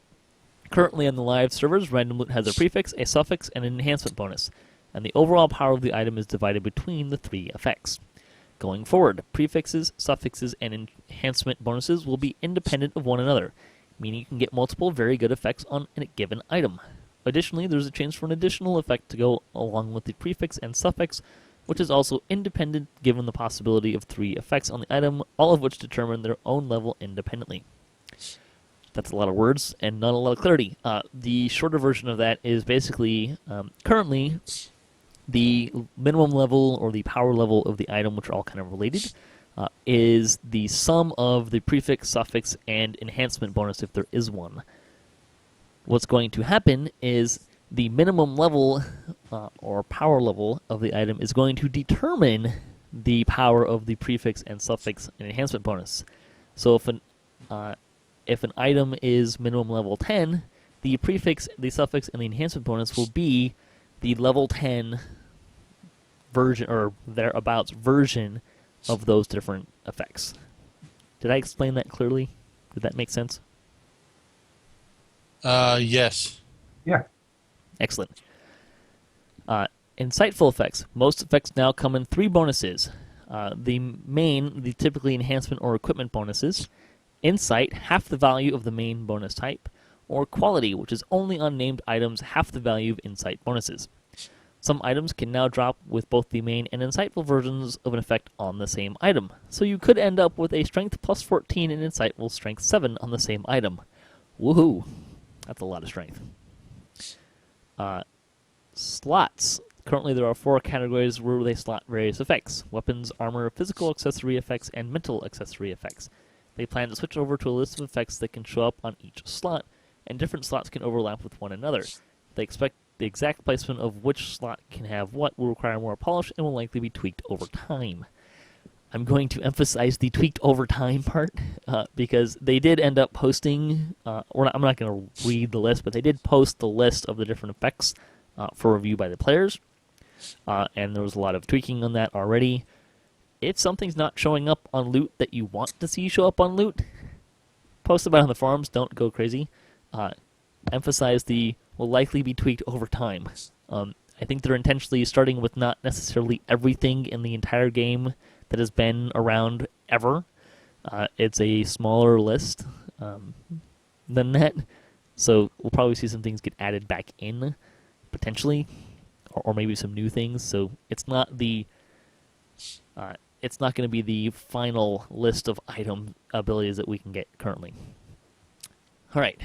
Currently on the live servers, random loot has a prefix, a suffix, and an enhancement bonus, and the overall power of the item is divided between the 3 effects. Going forward, prefixes, suffixes, and enhancement bonuses will be independent of one another, meaning you can get multiple very good effects on a given item. Additionally, there's a chance for an additional effect to go along with the prefix and suffix, which is also independent given the possibility of 3 effects on the item, all of which determine their own level independently. That's a lot of words and not a lot of clarity. The shorter version of that is basically, currently, the minimum level or the power level of the item, which are all kind of related, is the sum of the prefix, suffix, and enhancement bonus if there is one. What's going to happen is the minimum level or power level of the item is going to determine the power of the prefix and suffix and enhancement bonus. So if an item is minimum level 10, the prefix, the suffix, and the enhancement bonus will be the level 10 version or thereabouts version of those different effects. Did I explain that clearly? Did that make sense? Yes. Yeah. Excellent. Insightful effects. Most effects now come in 3 bonuses. The typically enhancement or equipment bonuses. Insight, half the value of the main bonus type. Or quality, which is only on named items, half the value of insight bonuses. Some items can now drop with both the main and insightful versions of an effect on the same item. So you could end up with a strength plus 14 and insightful strength 7 on the same item. Woohoo! That's a lot of strength. Slots. Currently there are 4 categories where they slot various effects. Weapons, armor, physical accessory effects, and mental accessory effects. They plan to switch over to a list of effects that can show up on each slot, and different slots can overlap with one another. They expect the exact placement of which slot can have what will require more polish and will likely be tweaked over time. I'm going to emphasize the tweaked over time part because they did end up posting, I'm not going to read the list, but they did post the list of the different effects for review by the players, and there was a lot of tweaking on that already. If something's not showing up on loot that you want to see show up on loot, post about it on the forums, don't go crazy. Emphasize the will likely be tweaked over time. I think they're intentionally starting with not necessarily everything in the entire game that has been around ever. It's a smaller list than that, so we'll probably see some things get added back in, potentially, or maybe some new things. So it's not the it's not going to be the final list of item abilities that we can get currently. All right,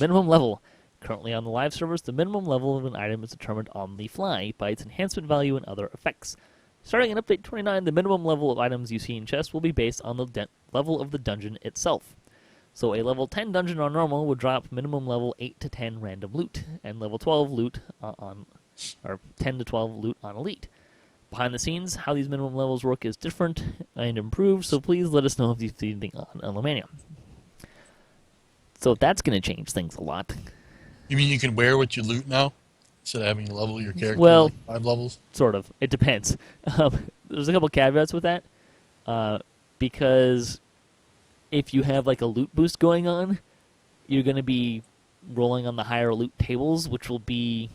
minimum level. Currently on the live servers, the minimum level of an item is determined on the fly by its enhancement value and other effects. Starting in Update 29, the minimum level of items you see in chests will be based on the level of the dungeon itself. So a level 10 dungeon on normal would drop minimum level 8 to 10 random loot, and level 12 loot or 10 to 12 loot on elite. Behind the scenes, how these minimum levels work is different and improved, so please let us know if you see anything on Elemania. So that's going to change things a lot. You mean you can wear what you loot now instead of having to level your character Well, like 5 levels? Sort of. It depends. There's a couple caveats with that, because if you have like a loot boost going on, you're going to be rolling on the higher loot tables, which will be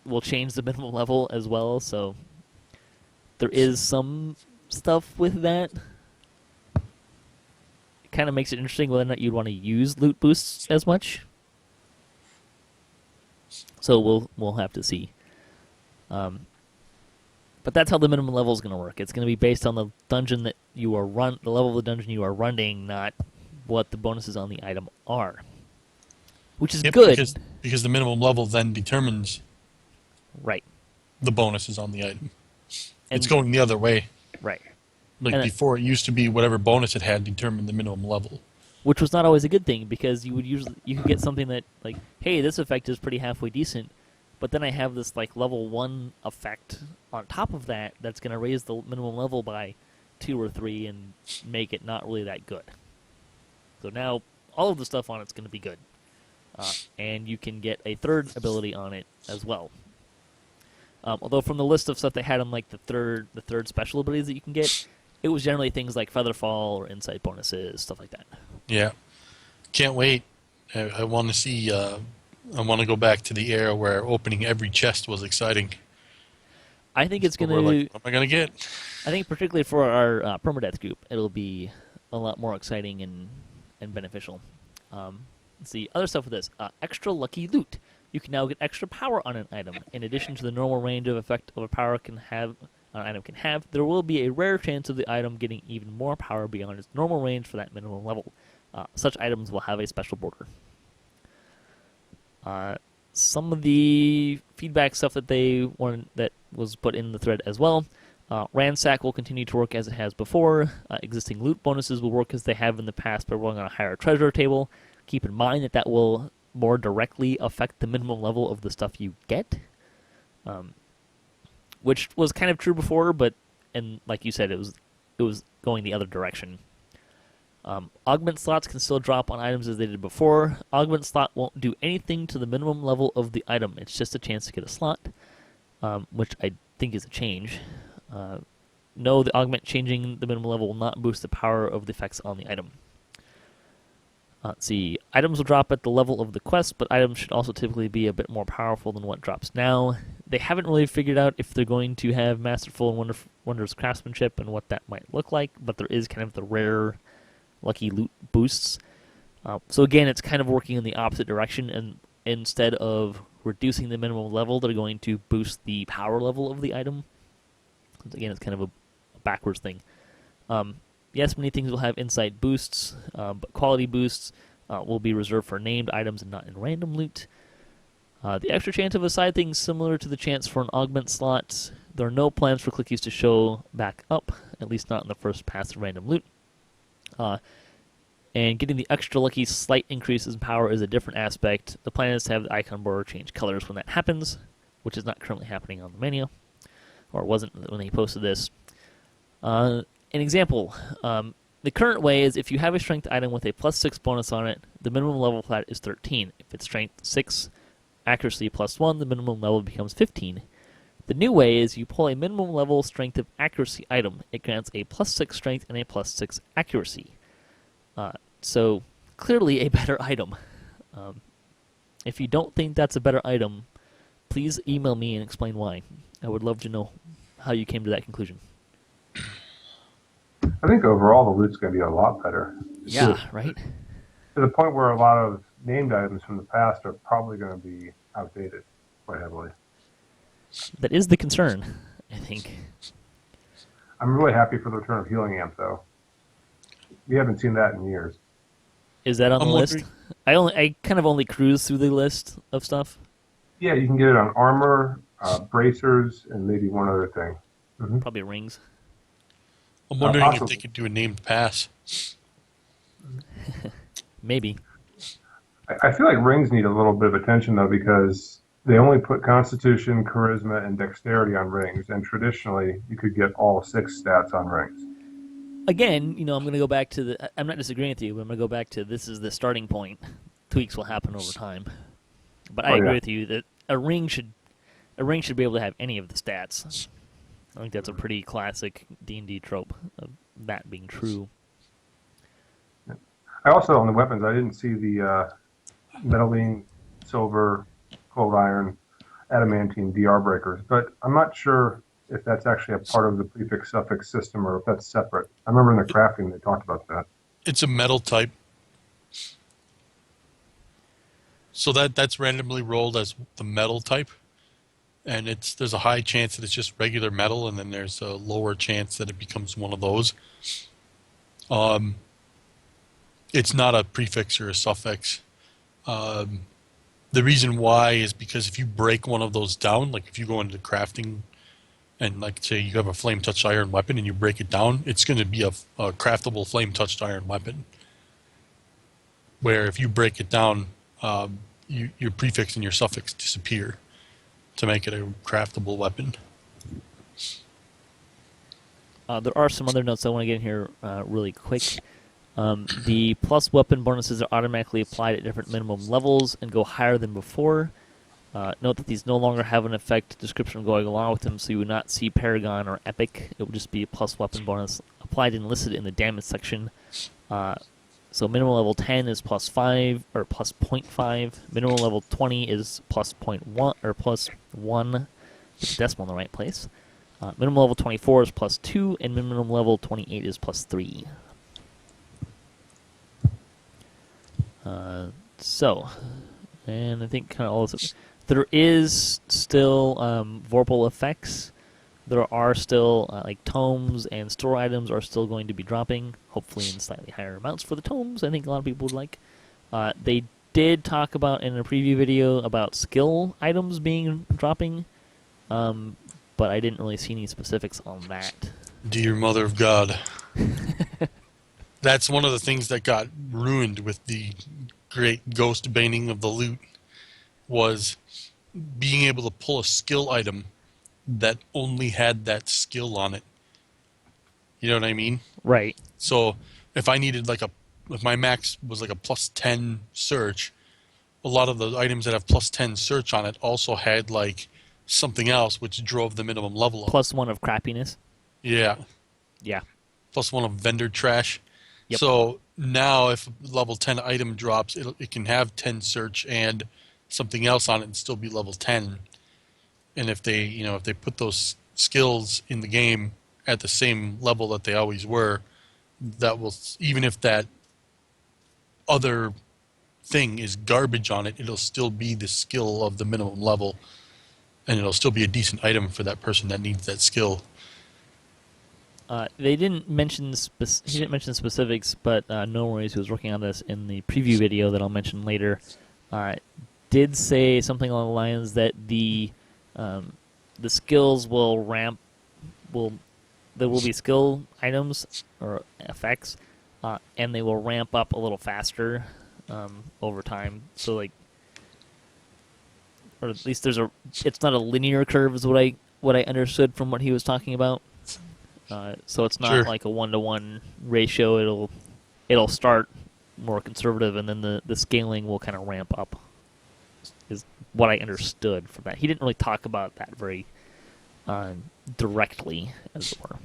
will change the minimum level as well. So there is some stuff with that. It kind of makes it interesting whether or not you'd want to use loot boosts as much. So we'll have to see. But that's how the minimum level is going to work. It's going to be based on the dungeon that you are the level of the dungeon you are running, not what the bonuses on the item are. Which is good. Because the minimum level then determines right the bonuses on the item. And it's going the other way. Right. Like before, it used to be whatever bonus it had determined the minimum level. Which was not always a good thing, because you could get something that, like, hey, this effect is pretty halfway decent, but then I have this like level 1 effect on top of that that's going to raise the minimum level by 2 or 3 and make it not really that good. So now all of the stuff on it's going to be good, and you can get a third ability on it as well. Although from the list of stuff they had on like the third special abilities that you can get, it was generally things like Featherfall or Insight bonuses, stuff like that. Yeah, can't wait. I want to see. I want to go back to the era where opening every chest was exciting. I think it's going to... Like, what am I going to get? I think particularly for our Permadeath group, it'll be a lot more exciting and beneficial. Let's see, other stuff with this. Extra lucky loot. You can now get extra power on an item. In addition to the normal range of effect of a power an item can have, there will be a rare chance of the item getting even more power beyond its normal range for that minimum level. Such items will have a special border. Some of the feedback stuff that they wanted that was put in the thread as well. Ransack will continue to work as it has before. Existing loot bonuses will work as they have in the past by rolling on a higher treasure table. Keep in mind that will more directly affect the minimum level of the stuff you get, which was kind of true before, and like you said, it was going the other direction. Augment slots can still drop on items as they did before. Augment slot won't do anything to the minimum level of the item. It's just a chance to get a slot, which I think is a change. No, the augment changing the minimum level will not boost the power of the effects on the item. Let's see. Items will drop at the level of the quest, but items should also typically be a bit more powerful than what drops now. They haven't really figured out if they're going to have masterful and wondrous craftsmanship and what that might look like, but there is kind of the rare lucky loot boosts. So again, it's kind of working in the opposite direction, and instead of reducing the minimum level, they're going to boost the power level of the item. Again, it's kind of a backwards thing. Yes, many things will have insight boosts, but quality boosts will be reserved for named items and not in random loot. The extra chance of a side thing similar to the chance for an augment slot. There are no plans for clickies to show back up, at least not in the first pass of random loot. And getting the extra lucky slight increases in power is a different aspect. The plan is to have the icon border change colors when that happens, which is not currently happening on the menu, or wasn't when they posted this. An example, the current way is if you have a strength item with a +6 bonus on it, the minimum level for that is 13. If it's strength 6, accuracy +1, the minimum level becomes 15. The new way is you pull a minimum level strength of accuracy item. It grants a +6 strength and a +6 accuracy. So clearly a better item. If you don't think that's a better item, please email me and explain why. I would love to know how you came to that conclusion. I think overall the loot's going to be a lot better. Yeah, right? To the point where a lot of named items from the past are probably going to be outdated quite heavily. That is the concern, I think. I'm really happy for the return of Healing Amp, though. We haven't seen that in years. Is that on the list? I kind of only cruise through the list of stuff. Yeah, you can get it on armor, bracers, and maybe one other thing. Probably rings. I'm wondering if Possibly. they could do a named pass. Maybe. I feel like rings need a little bit of attention though because they only put Constitution, Charisma, and Dexterity on rings, and traditionally you could get all 6 stats on rings. Again, I'm going to go back to I'm not disagreeing with you, but I'm going to go back to this is the starting point. Tweaks will happen over time. But I Oh, agree yeah. with you that a ring should be able to have any of the stats. I think that's a pretty classic D&D trope of that being true. I also, on the weapons, I didn't see the Metalline, Silver, Cold Iron, Adamantine DR breakers, but I'm not sure if that's actually a part of the prefix suffix system or if that's separate. I remember in the crafting they talked about that. It's a metal type. So that's randomly rolled as the metal type. And there's a high chance that it's just regular metal, and then there's a lower chance that it becomes one of those. It's not a prefix or a suffix. The reason why is because if you break one of those down, like if you go into crafting and like say you have a flame touched iron weapon and you break it down, it's going to be a craftable flame touched iron weapon. Where if you break it down, your prefix and your suffix disappear to make it a craftable weapon. There are some other notes I want to get in here really quick. The plus weapon bonuses are automatically applied at different minimum levels and go higher than before. Note that these no longer have an effect description going along with them, so you would not see Paragon or Epic. It would just be a plus weapon bonus applied and listed in the damage section. So minimum level 10 is plus 5 or plus 0.5. Minimum level 20 is plus 0.1 or plus 1. With the decimal in the right place. Minimum level 24 is plus 2, and minimum level 28 is plus 3. And I think kind of all this. There is still Vorpal effects. There are still, like, tomes and store items are still going to be dropping, hopefully in slightly higher amounts for the tomes. I think a lot of people would like. They did talk about in a preview video about skill items being dropping, but I didn't really see any specifics on that. Dear Mother of God. That's one of the things that got ruined with the great ghost baning of the loot, was being able to pull a skill item that only had that skill on it. You know what I mean? Right. So if I needed if my max was like a plus 10 search, a lot of the items that have plus 10 search on it also had like something else which drove the minimum level up. Plus 1 of crappiness. Yeah. Yeah. Plus 1 of vendor trash. Yep. So now if level 10 item drops, it can have 10 search and something else on it and still be level 10. And if they put those skills in the game at the same level that they always were, that will, even if that other thing is garbage on it, it'll still be the skill of the minimum level, and it'll still be a decent item for that person that needs that skill. They didn't mention he didn't mention specifics, but No Worries, who was working on this in the preview video that I'll mention later, did say something along the lines that the skills will ramp. There will be skill items or effects, and they will ramp up a little faster over time. So or at least it's not a linear curve, is what I understood from what he was talking about. So it's not Sure. like a 1-to-1 ratio. It'll start more conservative, and then the scaling will kind of ramp up. Is what I understood from that. He didn't really talk about that very directly, as it were.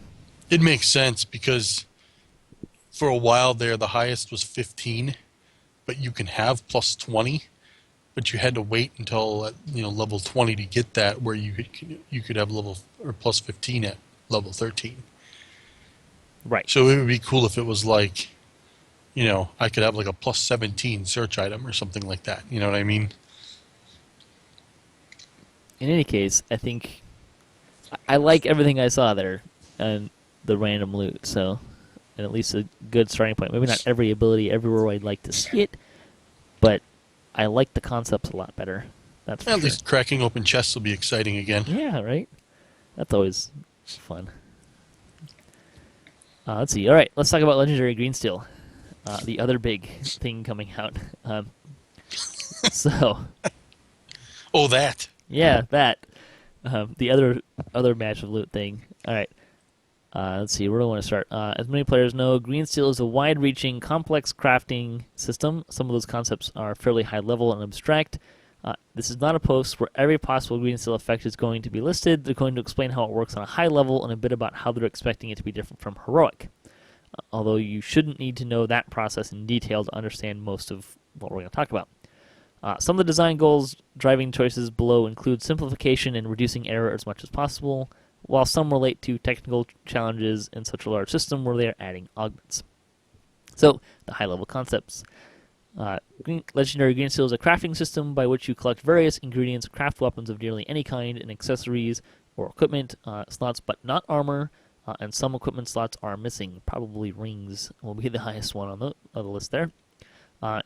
It makes sense because for a while there, the highest was 15, but you can have plus 20, but you had to wait until level 20 to get that, where you could have level or plus 15 at level 13. Right. So it would be cool if it was like, I could have like a plus 17 search item or something like that. You know what I mean? In any case, I think I like everything I saw there and the random loot. So, and at least a good starting point. Maybe not every ability everywhere I'd like to see it, but I like the concepts a lot better. That's for At sure. least cracking open chests will be exciting again. Yeah, right? That's always fun. Let's see. All right, let's talk about Legendary Green Steel, the other big thing coming out. So, Oh, that. yeah, that the other match of loot thing. All right. Let's see, where do I want to start? As many players know, Green Steel is a wide-reaching, complex crafting system. Some of those concepts are fairly high-level and abstract. This is not a post where every possible Green Steel effect is going to be listed. They're going to explain how it works on a high level and a bit about how they're expecting it to be different from Heroic. Although you shouldn't need to know that process in detail to understand most of what we're going to talk about. Some of the design goals driving choices below include simplification and reducing error as much as possible, while some relate to technical challenges in such a large system where they are adding augments. So, the high-level concepts. Legendary Green Steel is a crafting system by which you collect various ingredients, craft weapons of nearly any kind, and accessories or equipment slots, but not armor, and some equipment slots are missing. Probably rings will be the highest one on the list there.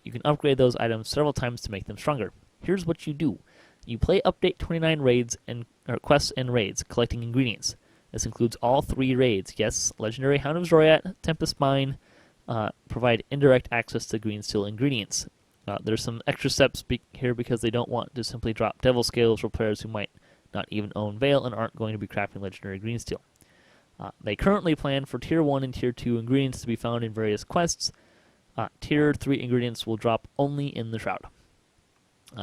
You can upgrade those items several times to make them stronger. Here's what you do. You play Update 29 raids and quests and raids, collecting ingredients. This includes all 3 raids. Yes, Legendary Hound of Zoriat, Tempest Mine provide indirect access to Green Steel ingredients. There's some extra steps here because they don't want to simply drop Devil Scales for players who might not even own Veil and aren't going to be crafting Legendary Green Steel. They currently plan for Tier 1 and Tier 2 ingredients to be found in various quests. Tier 3 ingredients will drop only in the Shroud.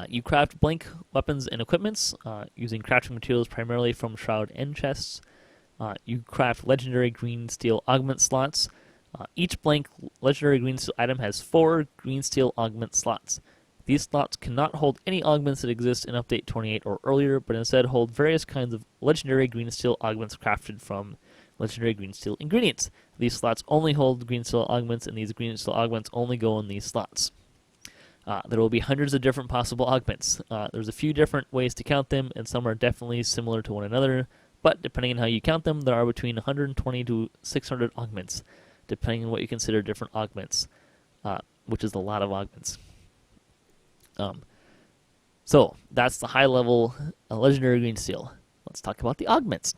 You craft blank weapons and equipments using crafting materials primarily from Shroud end chests. You craft Legendary Green Steel augment slots. Each blank Legendary Green Steel item has 4 Green Steel augment slots. These slots cannot hold any augments that exist in Update 28 or earlier, but instead hold various kinds of Legendary Green Steel augments crafted from Legendary Green Steel ingredients. These slots only hold Green Steel augments, and these Green Steel augments only go in these slots. There will be hundreds of different possible augments. There's a few different ways to count them, and some are definitely similar to one another, but depending on how you count them, there are between 120 to 600 augments, depending on what you consider different augments, which is a lot of augments. So, that's the high-level Legendary Green Steel. Let's talk about the augments.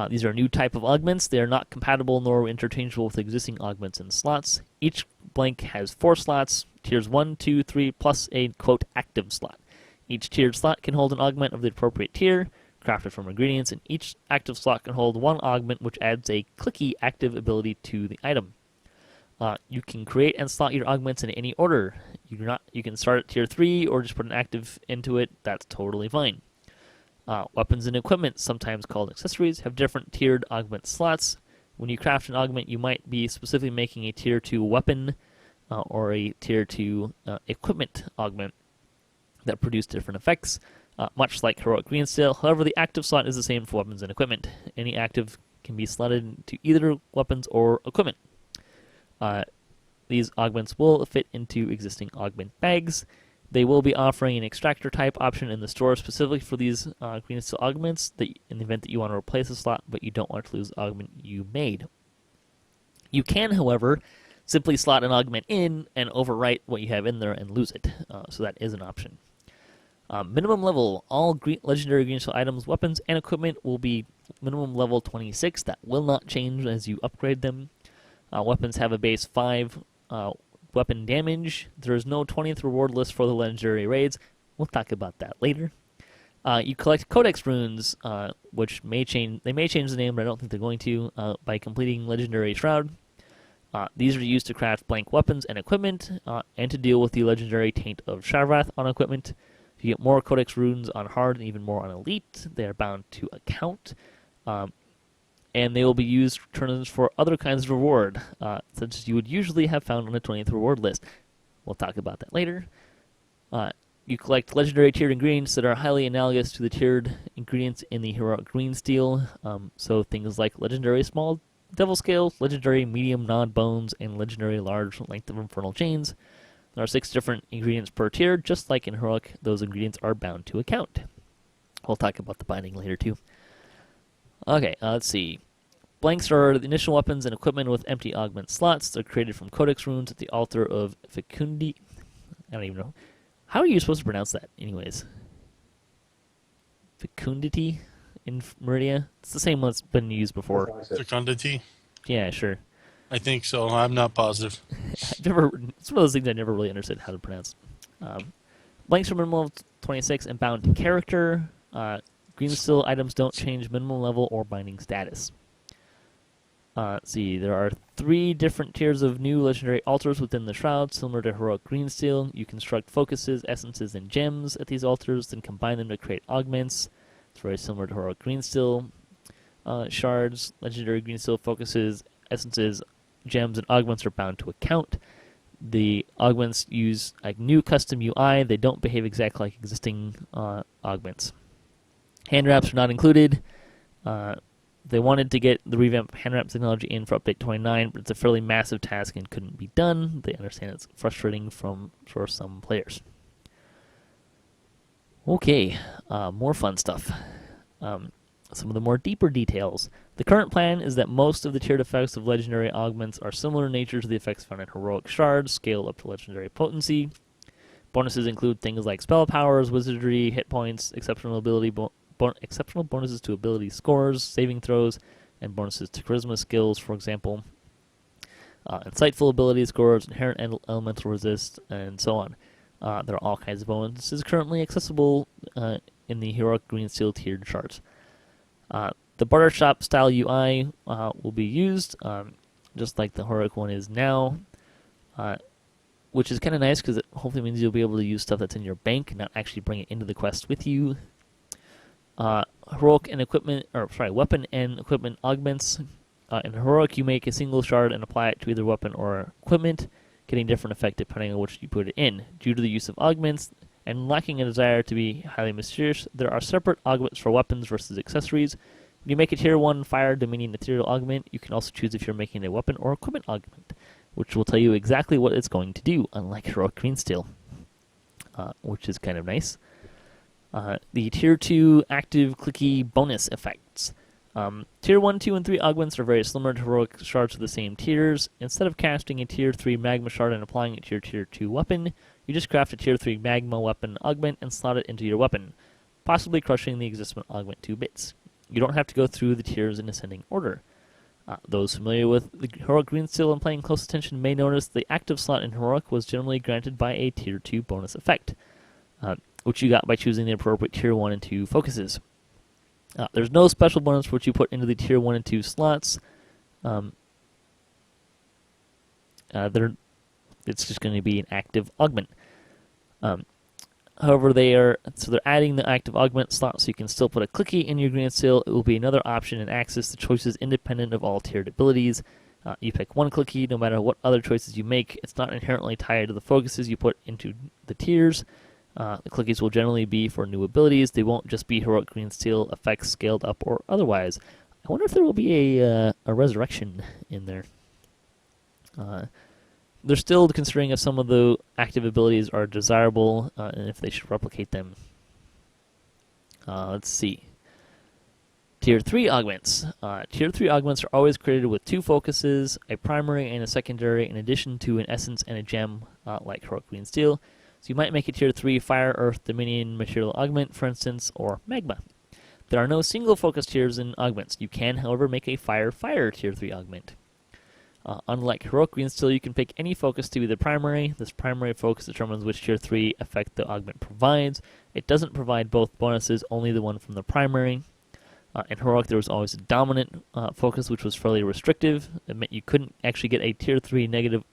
These are a new type of augments. They are not compatible nor interchangeable with existing augments and slots. Each blank has 4 slots, tiers 1, 2, 3, plus a, quote, active slot. Each tiered slot can hold an augment of the appropriate tier, crafted from ingredients, and each active slot can hold 1 augment, which adds a clicky active ability to the item. You can create and slot your augments in any order. You can start at tier 3 or just put an active into it. That's totally fine. Weapons and equipment, sometimes called accessories, have different tiered augment slots. When you craft an augment, you might be specifically making a tier 2 weapon or a tier 2 equipment augment that produce different effects, much like Heroic Green Steel. However, the active slot is the same for weapons and equipment. Any active can be slotted into either weapons or equipment. These augments will fit into existing augment bags. They will be offering an extractor type option in the store specifically for these Green Steel augments in the event that you want to replace a slot, but you don't want to lose the augment you made. You can, however, simply slot an augment in and overwrite what you have in there and lose it. So that is an option. Minimum level. All Legendary Green Steel items, weapons, and equipment will be minimum level 26. That will not change as you upgrade them. Weapons have a base 5 weapon damage. There is no 20th reward list for the legendary raids. We'll talk about that later. You collect Codex runes, which may change. They may change the name, but I don't think they're going to. By completing Legendary Shroud, these are used to craft blank weapons and equipment, and to deal with the legendary Taint of Sharvath on equipment. If you get more Codex runes on hard and even more on elite, they are bound to account. And they will be used returns for other kinds of reward, such as you would usually have found on a 20th reward list. We'll talk about that later. You collect legendary tiered ingredients that are highly analogous to the tiered ingredients in the Heroic Green Steel, so things like legendary small devil scales, legendary medium nod bones, and legendary large length of infernal chains. There are 6 different ingredients per tier. Just like in Heroic, those ingredients are bound to account. We'll talk about the binding later too. Okay, let's see. Blanks are the initial weapons and equipment with empty augment slots. They're created from Codex runes at the altar of Fecundi. I don't even know. How are you supposed to pronounce that, anyways? Fecundity in Meridia? It's the same one that's been used before. Fecundity. Yeah, sure. I think so. I'm not positive. It's one of those things I never really understood how to pronounce. Blanks are minimal of 26 and bound to character. Green steel items don't change minimum level or binding status. Let's see, there are 3 different tiers of new legendary altars within the shroud, similar to heroic green steel. You construct focuses, essences, and gems at these altars, then combine them to create augments. It's very similar to heroic green steel. Shards, legendary green steel focuses, essences, gems, and augments are bound to account. The augments use like new custom UI. They don't behave exactly like existing augments. Hand wraps are not included. They wanted to get the revamped hand wrap technology in for update 29, but it's a fairly massive task and couldn't be done. They understand it's frustrating for some players. Okay, more fun stuff. Some of the more deeper details. The current plan is that most of the tiered effects of legendary augments are similar in nature to the effects found in heroic shards, scaled up to legendary potency. Bonuses include things like spell powers, wizardry, hit points, exceptional bonuses to ability scores, saving throws, and bonuses to charisma skills, for example. Insightful ability scores, inherent elemental resist, and so on. There are all kinds of bonuses currently accessible in the heroic green steel tiered shards. The barter shop style UI will be used, just like the heroic one is now, which is kind of nice because it hopefully means you'll be able to use stuff that's in your bank, not actually bring it into the quest with you. Heroic and weapon and equipment augments. In heroic, you make a single shard and apply it to either weapon or equipment, getting different effect depending on which you put it in. Due to the use of augments and lacking a desire to be highly mysterious, there are separate augments for weapons versus accessories. When you make a tier 1 fire dominion ethereal augment, you can also choose if you're making a weapon or equipment augment, which will tell you exactly what it's going to do, unlike heroic green steel, which is kind of nice. The Tier 2 active clicky bonus effects. Tier 1, 2, and 3 augments are very similar to heroic shards of the same tiers. Instead of casting a Tier 3 magma shard and applying it to your Tier 2 weapon, you just craft a Tier 3 magma weapon augment and slot it into your weapon, possibly crushing the existing augment 2 bits. You don't have to go through the tiers in ascending order. Those familiar with the heroic green steel and paying close attention may notice the active slot in heroic was generally granted by a Tier 2 bonus effect, which you got by choosing the appropriate Tier 1 and 2 focuses. There's no special bonus for what you put into the Tier 1 and 2 slots. It's just going to be an active augment. However, they're adding the active augment slot, so you can still put a clicky in your green steel. It will be another option and access to choices independent of all tiered abilities. You pick one clicky, no matter what other choices you make. It's not inherently tied to the focuses you put into the tiers. The clickies will generally be for new abilities. They won't just be heroic green steel effects scaled up or otherwise. I wonder if there will be a resurrection in there. They're still considering if some of the active abilities are desirable and if they should replicate them. Let's see. Tier 3 augments. Tier 3 augments are always created with 2 focuses, a primary and a secondary, in addition to an essence and a gem, like heroic green steel. So you might make a Tier 3 Fire, Earth, Dominion, Material Augment, for instance, or Magma. There are no single focus tiers in augments. You can, however, make a Fire Tier 3 augment. Unlike heroic green steel, you can pick any focus to be the primary. This primary focus determines which Tier 3 effect the augment provides. It doesn't provide both bonuses, only the one from the primary. In heroic, there was always a dominant focus, which was fairly restrictive. It meant you couldn't actually get a Tier 3 negative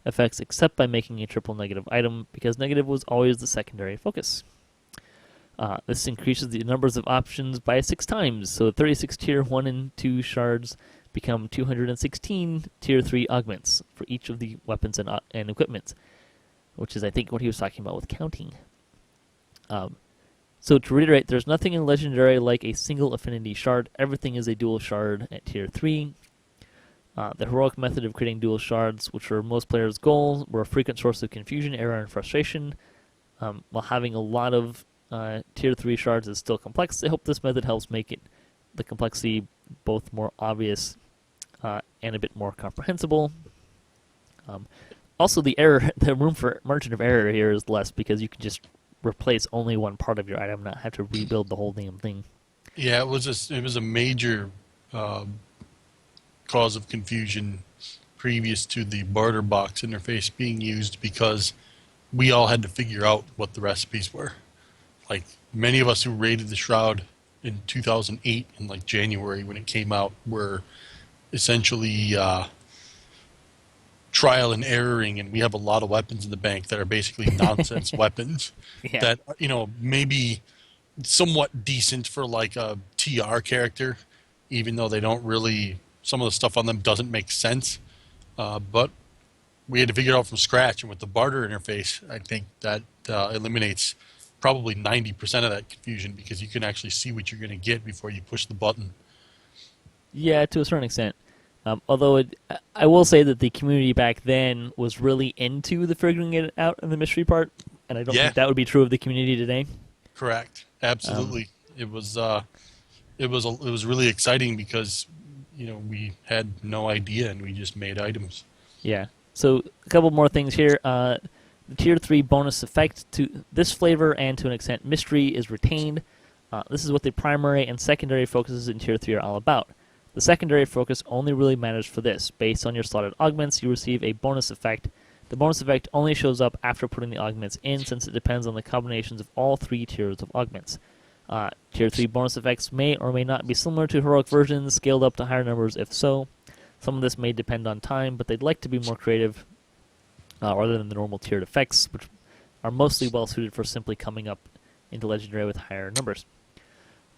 effects except by making a triple negative item, because negative was always the secondary focus. This increases the numbers of options by 6 times, so 36 Tier 1 and 2 shards become 216 Tier 3 augments for each of the weapons and equipment, which is, I think, what he was talking about with counting. So to reiterate, there's nothing in Legendary like a single affinity shard. Everything is a dual shard at Tier 3. The heroic method of creating dual shards, which were most players' goals, were a frequent source of confusion, error, and frustration. While having a lot of Tier 3 shards is still complex, I hope this method helps make the complexity both more obvious and a bit more comprehensible. Also, the room for margin of error here is less because you can just replace only one part of your item, not have to rebuild the whole damn thing. Yeah, it was a major cause of confusion previous to the barter box interface being used because we all had to figure out what the recipes were. Like many of us who raided the Shroud in 2008 in like January when it came out were essentially trial and erroring, and we have a lot of weapons in the bank that are basically nonsense weapons Yeah. that, you know, maybe somewhat decent for like a TR character, even though they don't really, some of the stuff on them doesn't make sense. But we had to figure it out from scratch, and with the barter interface, I think that eliminates probably 90% of that confusion because you can actually see what you're going to get before you push the button. Yeah, to a certain extent. Although I will say that the community back then was really into the figuring it out in the mystery part, and I don't think that would be true of the community today. Correct. Absolutely. It was really exciting because, you know, we had no idea and we just made items. Yeah. So a couple more things here. The Tier 3 bonus effect to this flavor and to an extent mystery is retained. This is what the primary and secondary focuses in Tier 3 are all about. The secondary focus only really matters for this. Based on your slotted augments, you receive a bonus effect. The bonus effect only shows up after putting the augments in, since it depends on the combinations of all three tiers of augments. Tier 3 bonus effects may or may not be similar to heroic versions, scaled up to higher numbers if so. Some of this may depend on time, but they'd like to be more creative rather than the normal tiered effects, which are mostly well suited for simply coming up into Legendary with higher numbers.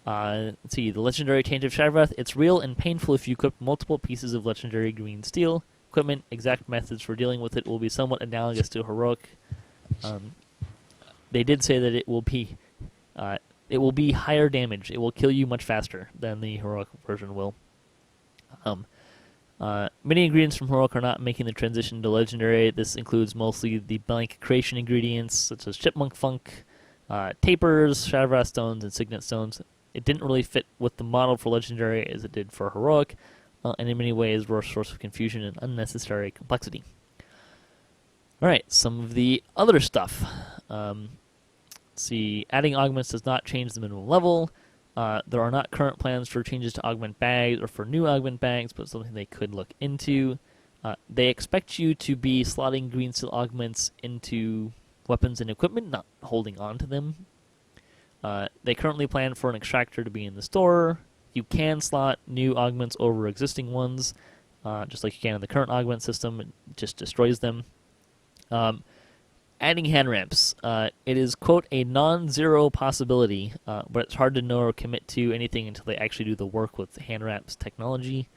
Let's see, the Legendary Taint of Shatterwrath. It's real and painful if you equip multiple pieces of Legendary Green Steel. Equipment, exact methods for dealing with it will be somewhat analogous to Heroic. They did say that it will be higher damage. It will kill you much faster than the Heroic version will. Many ingredients from Heroic are not making the transition to Legendary. This includes mostly the blank creation ingredients, such as Chipmunk Funk, Tapers, Shatterwrath Stones, and Signet Stones. It didn't really fit with the model for Legendary as it did for Heroic, and in many ways were a source of confusion and unnecessary complexity. Alright, some of the other stuff. Let's see, adding augments does not change the minimum level. There are not current plans for changes to augment bags or for new augment bags, but something they could look into. They expect you to be slotting green steel augments into weapons and equipment, not holding on to them. They currently plan for an extractor to be in the store. You can slot new augments over existing ones, just like you can in the current augment system. It just destroys them. Adding hand ramps. It is, quote, a non-zero possibility, but it's hard to know or commit to anything until they actually do the work with hand ramps technology.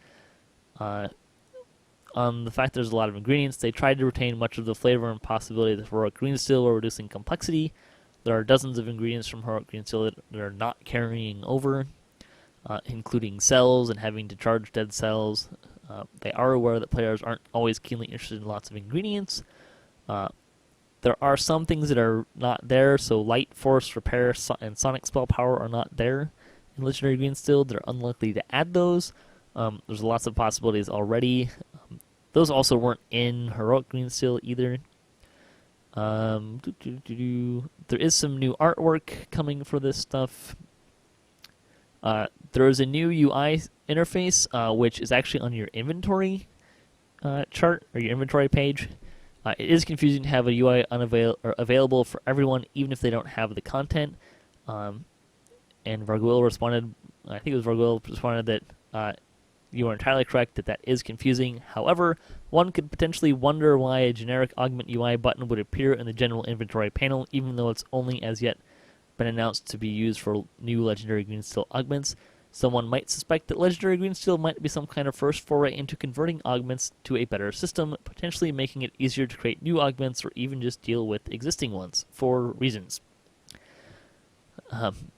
On the fact there's a lot of ingredients, they tried to retain much of the flavor and possibility of the Heroic Green Steel while reducing complexity. There are dozens of ingredients from Heroic Green Steel that are not carrying over, including cells and having to charge dead cells. They are aware that players aren't always keenly interested in lots of ingredients. There are some things that are not there, so Light, Force, Repair, and Sonic Spell Power are not there in Legendary Green Steel. They're unlikely to add those. There's lots of possibilities already. Those also weren't in Heroic Green Steel either. There is some new artwork coming for this stuff. There is a new UI interface, which is actually on your inventory chart, or your inventory page. It is confusing to have a UI available for everyone, even if they don't have the content. And Varguil responded, I think it was Varguil responded that you are entirely correct that is confusing. However, one could potentially wonder why a generic augment UI button would appear in the general inventory panel, even though it's only as yet been announced to be used for new Legendary Green Steel augments. Someone might suspect that Legendary Green Steel might be some kind of first foray into converting augments to a better system, potentially making it easier to create new augments or even just deal with existing ones, for reasons.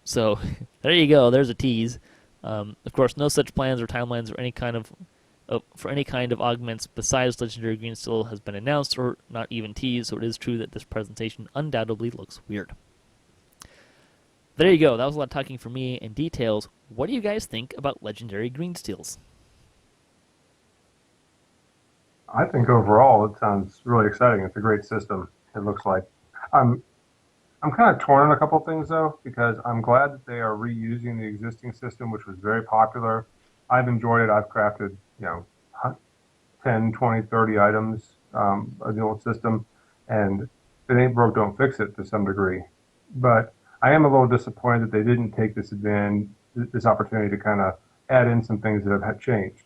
So, there you go, there's a tease. Of course, no such plans or timelines or for any kind of augments besides Legendary Green Steel has been announced or not even teased, so it is true that this presentation undoubtedly looks weird. There you go. That was a lot of talking for me and details. What do you guys think about Legendary Green Steels? I think overall it sounds really exciting. It's a great system. It looks like. I'm kind of torn on a couple things though, because I'm glad that they are reusing the existing system, which was very popular. I've enjoyed it. I've crafted, 10, 20, 30 items of the old system, and if it ain't broke, don't fix it to some degree. But I am a little disappointed that they didn't take this opportunity to kind of add in some things that have had changed.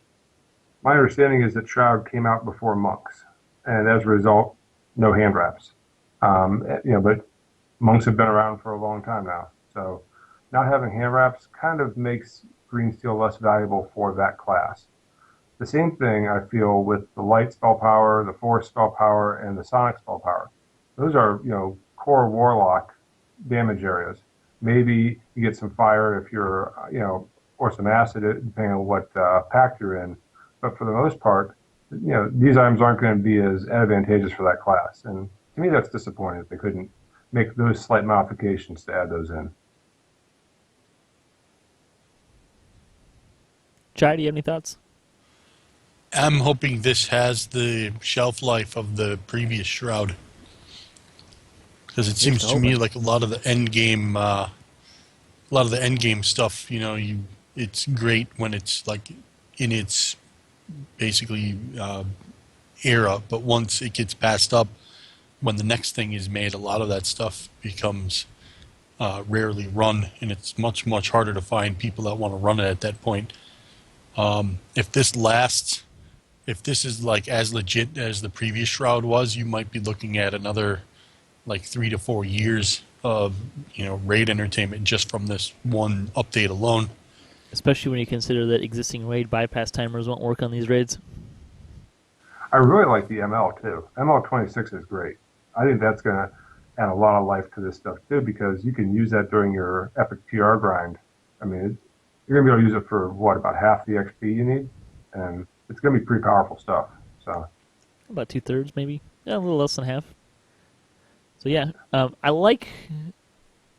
My understanding is that Shroud came out before Monks, and as a result, no hand wraps. But Monks have been around for a long time now, so not having hand wraps kind of makes green steel less valuable for that class. The same thing I feel with the light spell power, the force spell power, and the sonic spell power. Those are, core warlock damage areas. Maybe you get some fire if you're, or some acid, depending on what pack you're in. But for the most part, these items aren't going to be as advantageous for that class. And to me, that's disappointing that they couldn't make those slight modifications to add those in. Chai, do you have any thoughts? I'm hoping this has the shelf life of the previous Shroud, because it seems to me like a lot of the end game stuff. It's great when it's like in its basically era, but once it gets passed up, when the next thing is made, a lot of that stuff becomes rarely run, and it's much harder to find people that want to run it at that point. If this lasts, if this is like as legit as the previous Shroud was, you might be looking at another like 3 to 4 years of raid entertainment just from this one update alone. Especially when you consider that existing raid bypass timers won't work on these raids. I really like the ML too. ML26 is great. I think that's going to add a lot of life to this stuff too, because you can use that during your epic PR grind. I mean, you're going to be able to use it for about half the XP you need, and it's going to be pretty powerful stuff. So about 2/3 maybe, yeah, a little less than half. So yeah, I like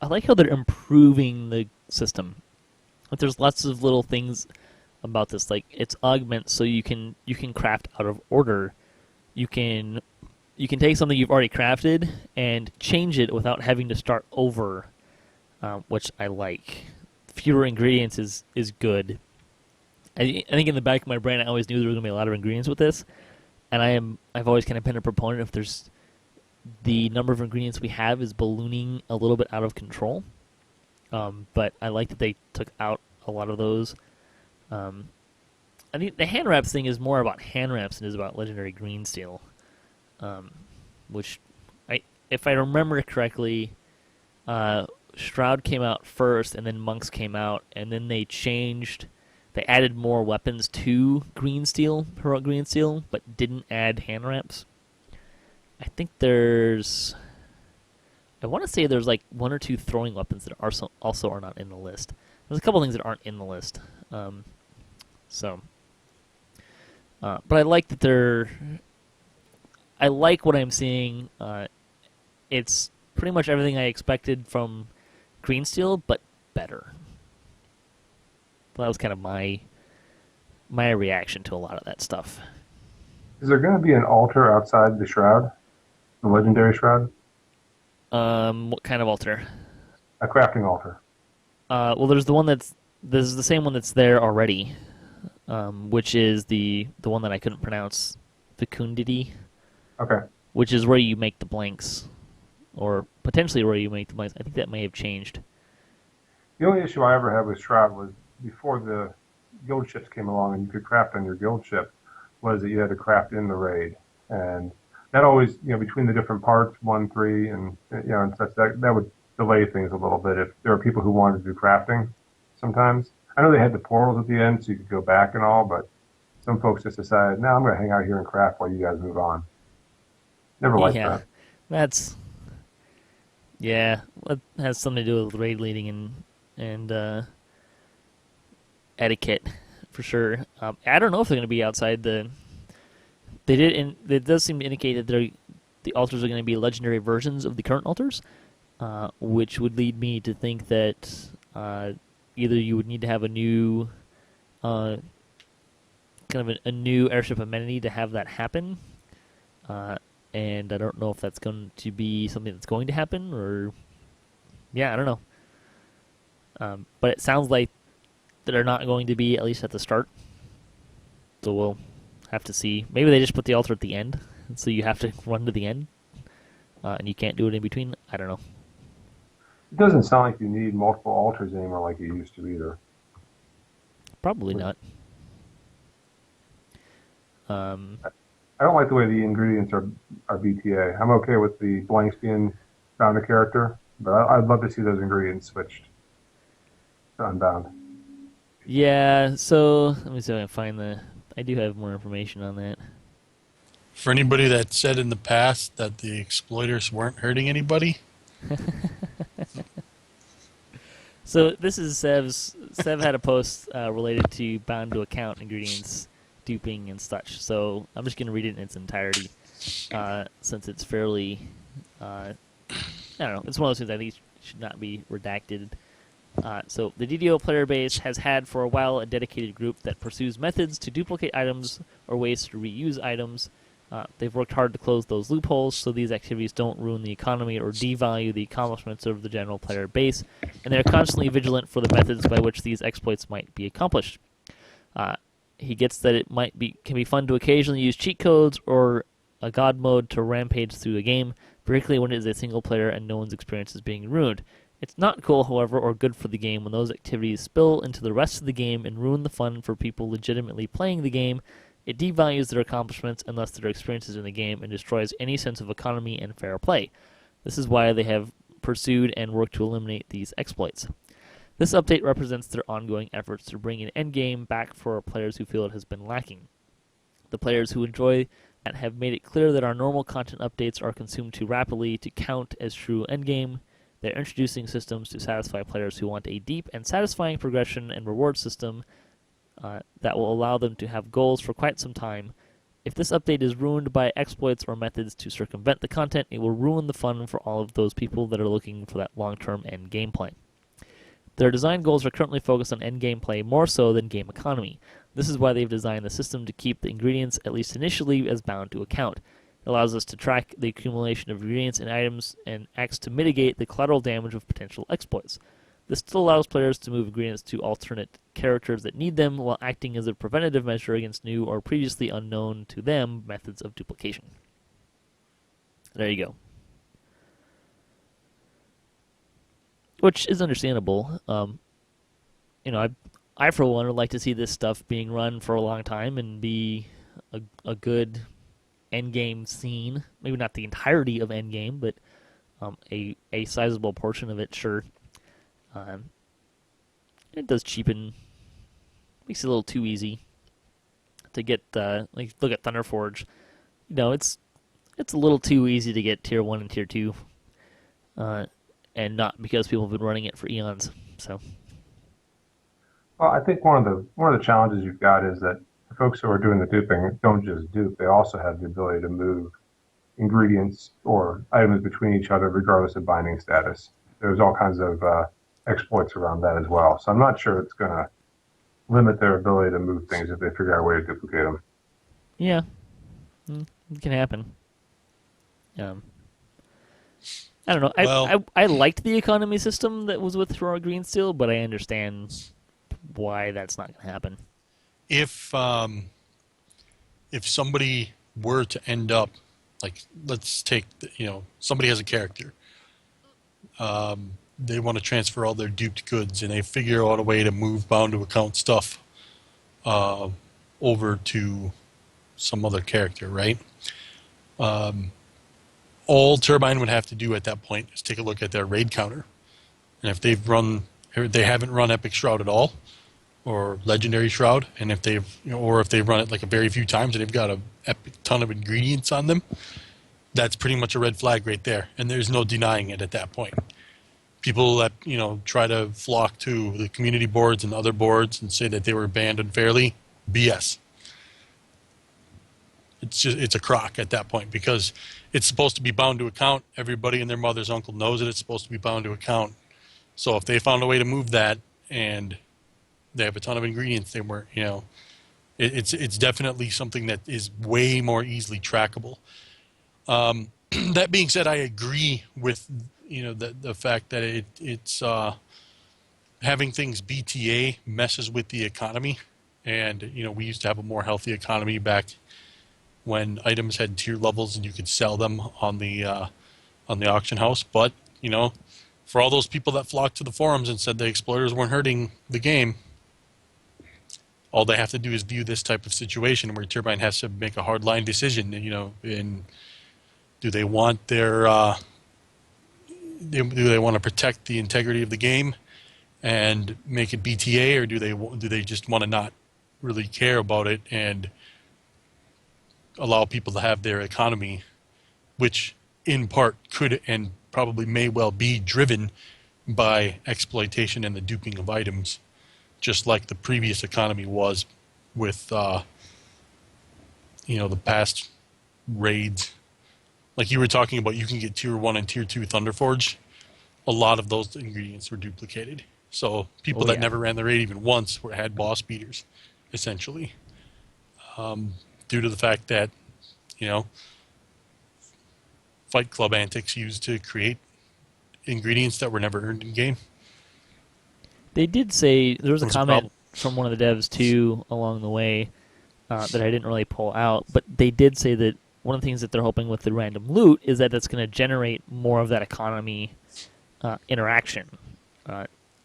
how they're improving the system. Like, there's lots of little things about this, like it's augment, so you can craft out of order. You can take something you've already crafted and change it without having to start over, which I like. Fewer ingredients is good. I think in the back of my brain I always knew there was going to be a lot of ingredients with this, and I've always kind of been a proponent if there's the number of ingredients we have is ballooning a little bit out of control. But I like that they took out a lot of those. I think the hand wraps thing is more about hand wraps than it is about legendary green steel. Which, if I remember correctly, Shroud came out first, and then Monks came out, and then they added more weapons to green steel, heroic green steel, but didn't add hand wraps. I think I want to say there's like 1 or 2 throwing weapons that also are not in the list. There's a couple things that aren't in the list. But I like that I like what I'm seeing. It's pretty much everything I expected from green steel, but better. That was kind of my reaction to a lot of that stuff. is there going to be an altar outside the Shroud? The legendary Shroud? What kind of altar? A crafting altar. Well, there's the same one that's there already, which is the one that I couldn't pronounce, Vicundity. Okay. Which is where you make the blanks, or potentially where you make the blanks. I think that may have changed. The only issue I ever had with Shroud was before the guild ships came along and you could craft on your guild ship, was that you had to craft in the raid, and that always, between the different parts, 1, 3, and and such, that would delay things a little bit if there are people who wanted to do crafting. Sometimes I know they had the portals at the end, so you could go back and all, but some folks just decided, no, I'm going to hang out here and craft while you guys move on. Never liked that. That has something to do with raid leading and etiquette for sure. I don't know if they're going to be outside the. They did, and it does seem to indicate that the altars are going to be legendary versions of the current altars, which would lead me to think that either you would need to have a new, kind of a new airship amenity to have that happen, and I don't know if that's going to be something that's going to happen, or I don't know. But it sounds like they're not going to be, at least at the start. So we'll have to see. Maybe they just put the altar at the end, so you have to run to the end, and you can't do it in between. I don't know. It doesn't sound like you need multiple altars anymore like you used to either. Probably not. I don't like the way the ingredients are BTA. I'm okay with the blanks being bound to character, but I'd love to see those ingredients switched to unbound. Yeah, so let me see if I can find the... I do have more information on that. For anybody that said in the past that the exploiters weren't hurting anybody, So this is Sev's. Sev had a post related to bound to account ingredients, duping, and such. So I'm just going to read it in its entirety, since it's fairly... I don't know. It's one of those things I think should not be redacted. So the DDO player base has had for a while a dedicated group that pursues methods to duplicate items or ways to reuse items. They've worked hard to close those loopholes so these activities don't ruin the economy or devalue the accomplishments of the general player base, and they're constantly vigilant for the methods by which these exploits might be accomplished. He gets that it can be fun to occasionally use cheat codes or a god mode to rampage through the game, particularly when it is a single player and no one's experience is being ruined. It's not cool, however, or good for the game when those activities spill into the rest of the game and ruin the fun for people legitimately playing the game. It devalues their accomplishments and thus their experiences in the game and destroys any sense of economy and fair play. This is why they have pursued and worked to eliminate these exploits. This update represents their ongoing efforts to bring an endgame back for players who feel it has been lacking. The players who enjoy that have made it clear that our normal content updates are consumed too rapidly to count as true endgame. They're introducing systems to satisfy players who want a deep and satisfying progression and reward system that will allow them to have goals for quite some time. If this update is ruined by exploits or methods to circumvent the content, it will ruin the fun for all of those people that are looking for that long-term end gameplay. Their design goals are currently focused on end gameplay more so than game economy. This is why they've designed the system to keep the ingredients, at least initially, as bound to account. It allows us to track the accumulation of ingredients and items and acts to mitigate the collateral damage of potential exploits. This still allows players to move ingredients to alternate characters that need them while acting as a preventative measure against new or previously unknown to them methods of duplication. There you go. Which is understandable. I for one would like to see this stuff being run for a long time and be a good endgame scene. Maybe not the entirety of endgame, but a sizable portion of it, sure. It does cheapen, makes it a little too easy to get. Look at Thunderforge. It's a little too easy to get tier 1 and tier 2, and not because people have been running it for eons. So, well, I think one of the challenges you've got is that the folks who are doing the duping don't just dupe; they also have the ability to move ingredients or items between each other, regardless of binding status. There's all kinds of exploits around that as well. So I'm not sure it's going to limit their ability to move things if they figure out a way to duplicate them. Yeah, it can happen. I don't know. Well, I liked the economy system that was with Heroic Green Steel, but I understand why that's not going to happen. if somebody were to end up, like, let's take, somebody has a character. They want to transfer all their duped goods, and they figure out a way to move bound to account stuff over to some other character, right? All Turbine would have to do at that point is take a look at their raid counter, and if they haven't run Epic Shroud at all, or Legendary Shroud, and if they've run it like a very few times and they've got a epic ton of ingredients on them, that's pretty much a red flag right there, and there's no denying it at that point. People that try to flock to the community boards and other boards and say that they were banned unfairly, BS. It's a crock at that point, because it's supposed to be bound to account. Everybody and their mother's uncle knows that it's supposed to be bound to account. So if they found a way to move that and they have a ton of ingredients, they weren't, it's definitely something that is way more easily trackable. That being said, I agree with the fact that it's having things BTA messes with the economy And, we used to have a more healthy economy back when items had tier levels and you could sell them on the auction house. But, for all those people that flocked to the forums and said the exploiters weren't hurting the game, all they have to do is view this type of situation where Turbine has to make a hard-line decision, in do they want do they want to protect the integrity of the game and make it BTA, or do they just want to not really care about it and allow people to have their economy, which in part could and probably may well be driven by exploitation and the duping of items, just like the previous economy was with the past raids. Like you were talking about, you can get tier 1 and tier 2 Thunderforge. A lot of those ingredients were duplicated. So people that never ran the raid even once had boss beaters, essentially, due to the fact that, Fight Club antics used to create ingredients that were never earned in game. They did say, there was a That was a comment problem. from one of the devs too along the way that I didn't really pull out, but they did say that one of the things that they're hoping with the random loot is that it's going to generate more of that economy interaction.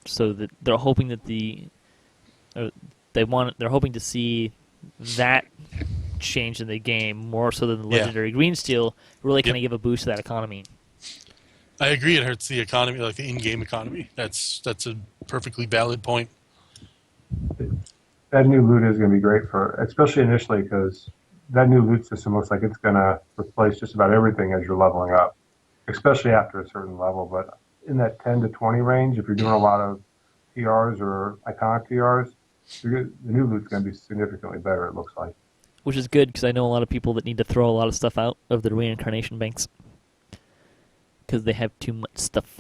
So that they're hoping that they're hoping to see that change in the game more so than the legendary green steel really kind of give a boost to that economy. I agree. It hurts the economy, like the in-game economy. That's a perfectly valid point. That new loot is going to be great especially initially, because that new loot system looks like it's going to replace just about everything as you're leveling up, especially after a certain level. But in that 10 to 20 range, if you're doing a lot of TRs or iconic TRs, the new loot's going to be significantly better, it looks like. Which is good, because I know a lot of people that need to throw a lot of stuff out of their reincarnation banks because they have too much stuff.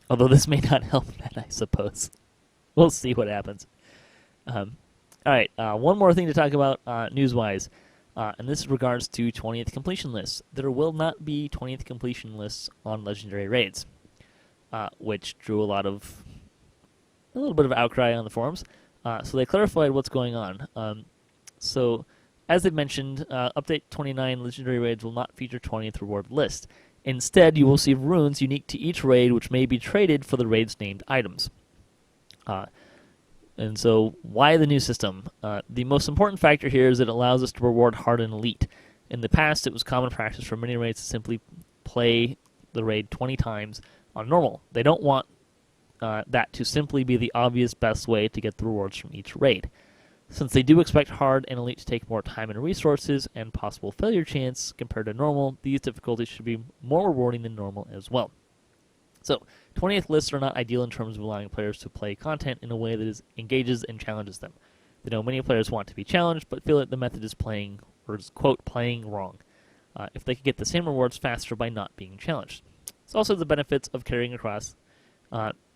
Although this may not help that, I suppose. We'll see what happens. All right, one more thing to talk about news-wise, and this regards to 20th completion lists. There will not be 20th completion lists on Legendary Raids, which drew a little bit of outcry on the forums. So they clarified what's going on. So, as they mentioned, Update 29 Legendary Raids will not feature 20th reward list. Instead, you will see runes unique to each raid, which may be traded for the raid's named items. And so, why the new system? The most important factor here is that it allows us to reward hard and elite. In the past, it was common practice for many raids to simply play the raid 20 times on normal. They don't want that to simply be the obvious best way to get the rewards from each raid. Since they do expect hard and elite to take more time and resources and possible failure chance compared to normal, these difficulties should be more rewarding than normal as well. So, 20th lists are not ideal in terms of allowing players to play content in a way that engages and challenges them. They know many players want to be challenged, but feel that the method is playing wrong, if they could get the same rewards faster by not being challenged. It's also the benefits of carrying across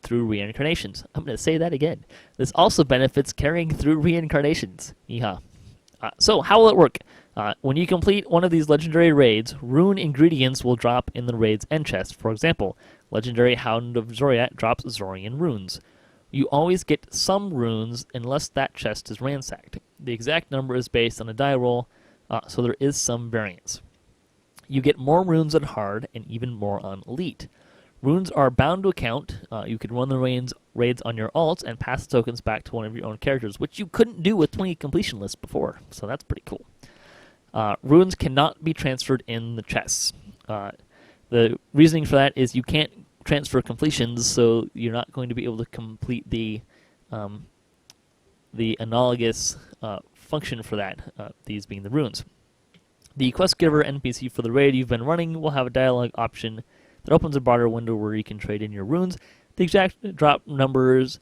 through reincarnations. I'm going to say that again. This also benefits carrying through reincarnations. Yeehaw. So, how will it work? When you complete one of these legendary raids, rune ingredients will drop in the raid's end chest. For example, Legendary Hound of Zoriat drops Zorian runes. You always get some runes unless that chest is ransacked. The exact number is based on a die roll, so there is some variance. You get more runes on hard and even more on elite. Runes are bound to account. You can run the raids on your alts and pass the tokens back to one of your own characters, which you couldn't do with 20 completion lists before, so that's pretty cool. Runes cannot be transferred in the chests. The reasoning for that is you can't transfer completions, so you're not going to be able to complete the analogous function for that, these being the runes. The quest giver NPC for the raid you've been running will have a dialogue option that opens a broader window where you can trade in your runes. The exact drop numbers,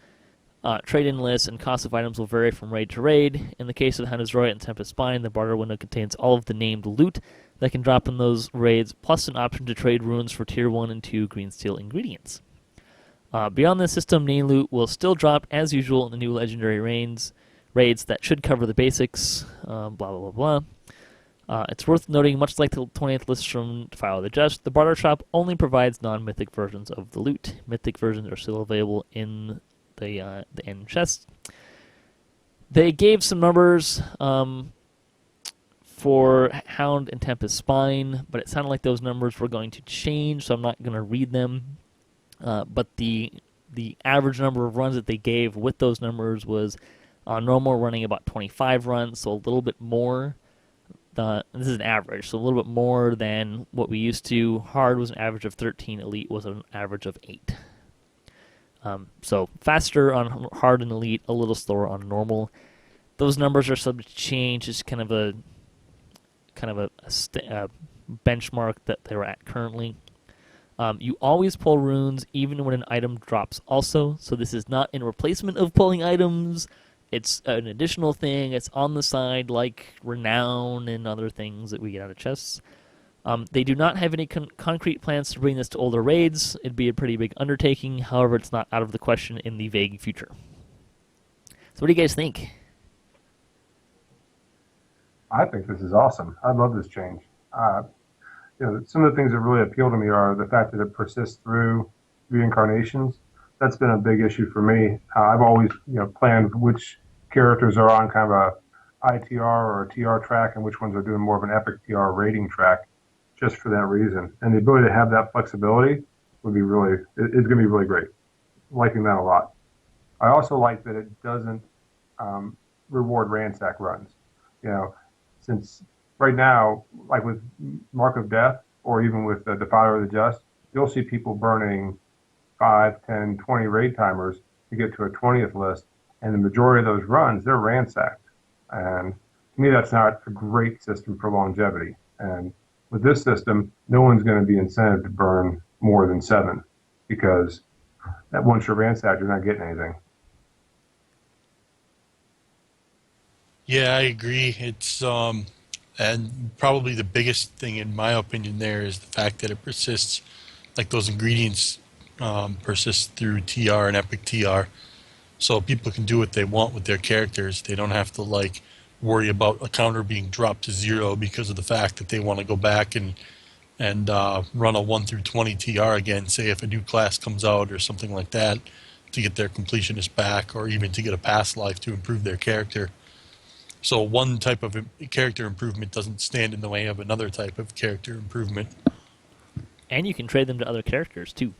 trade-in lists, and cost of items will vary from raid to raid. In the case of Hound of Zoriat and Tempest Spine, the broader window contains all of the named loot that can drop in those raids, plus an option to trade runes for Tier 1 and 2 green steel ingredients. Beyond this system, name loot will still drop as usual in the new legendary raids that should cover the basics, blah, blah, blah, blah. It's worth noting, much like the 20th list from Defile the Just, the barter shop only provides non-mythic versions of the loot. Mythic versions are still available in the end chest. They gave some numbers for Hound and Tempest Spine, but it sounded like those numbers were going to change, so I'm not going to read them. But the average number of runs that they gave with those numbers was normal running about 25 runs, so a little bit more. This is an average, so a little bit more than what we used to. Hard was an average of 13, Elite was an average of 8. So faster on hard and Elite, a little slower on normal. Those numbers are subject to change. It's kind of a benchmark that they're at currently. You always pull runes even when an item drops also, so this is not in replacement of pulling items. It's an additional thing. It's on the side like Renown and other things that we get out of chests. They do not have any concrete plans to bring this to older raids. It'd be a pretty big undertaking. However, it's not out of the question in the vague future. So what do you guys think? I think this is awesome. I love this change. Some of the things that really appeal to me are the fact that it persists through reincarnations. That's been a big issue for me. I've always, planned which characters are on kind of a ITR or a TR track and which ones are doing more of an epic TR rating track, just for that reason. And the ability to have that flexibility would be it's going to be really great. I'm liking that a lot. I also like that it doesn't reward ransack runs. Since right now, like with Mark of Death or even with the Defiler of the Just, you'll see people burning 5, 10, 20 raid timers to get to a 20th list, and the majority of those runs, they're ransacked. And to me, that's not a great system for longevity. And with this system, no one's going to be incented to burn more than 7, because that once you're ransacked, you're not getting anything. Yeah, I agree. It's and probably the biggest thing in my opinion there is the fact that it persists, like those ingredients persist through TR and Epic TR, so people can do what they want with their characters. They don't have to worry about a counter being dropped to 0 because of the fact that they want to go back and run a 1 through 20 TR again, say if a new class comes out or something like that, to get their completionist back, or even to get a past life to improve their character. So one type of character improvement doesn't stand in the way of another type of character improvement. And you can trade them to other characters too.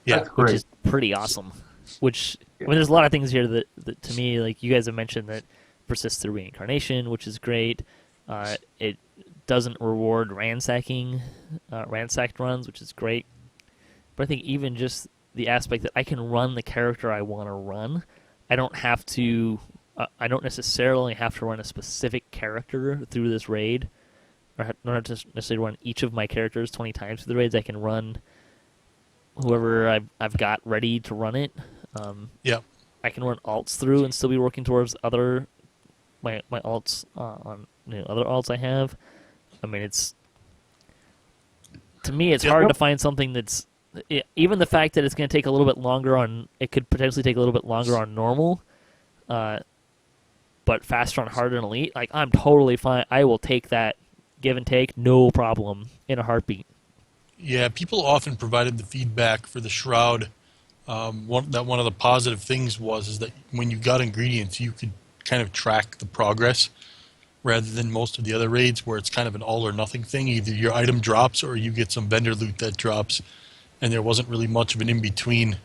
Yeah, that's great. Which is pretty awesome. There's a lot of things here that to me, like you guys have mentioned, that persists through reincarnation, which is great. It doesn't reward ransacked runs, which is great. But I think even just the aspect that I can run the character I want to run, I don't necessarily have to run a specific character through this raid, or I don't have to necessarily run each of my characters 20 times through the raids. I can run whoever I've got ready to run it. yeah. I can run alts through and still be working towards my alts on other alts I have. I mean, to me it's hard to find something that's even the fact that it's going to take a little bit longer it could potentially take a little bit longer on normal, but faster on hard and elite. Like, I'm totally fine. I will take that give and take, no problem, in a heartbeat. Yeah, people often provided the feedback for the Shroud. One of the positive things is that when you got ingredients, you could kind of track the progress, rather than most of the other raids where it's kind of an all or nothing thing. Either your item drops or you get some vendor loot that drops, and there wasn't really much of an in-between.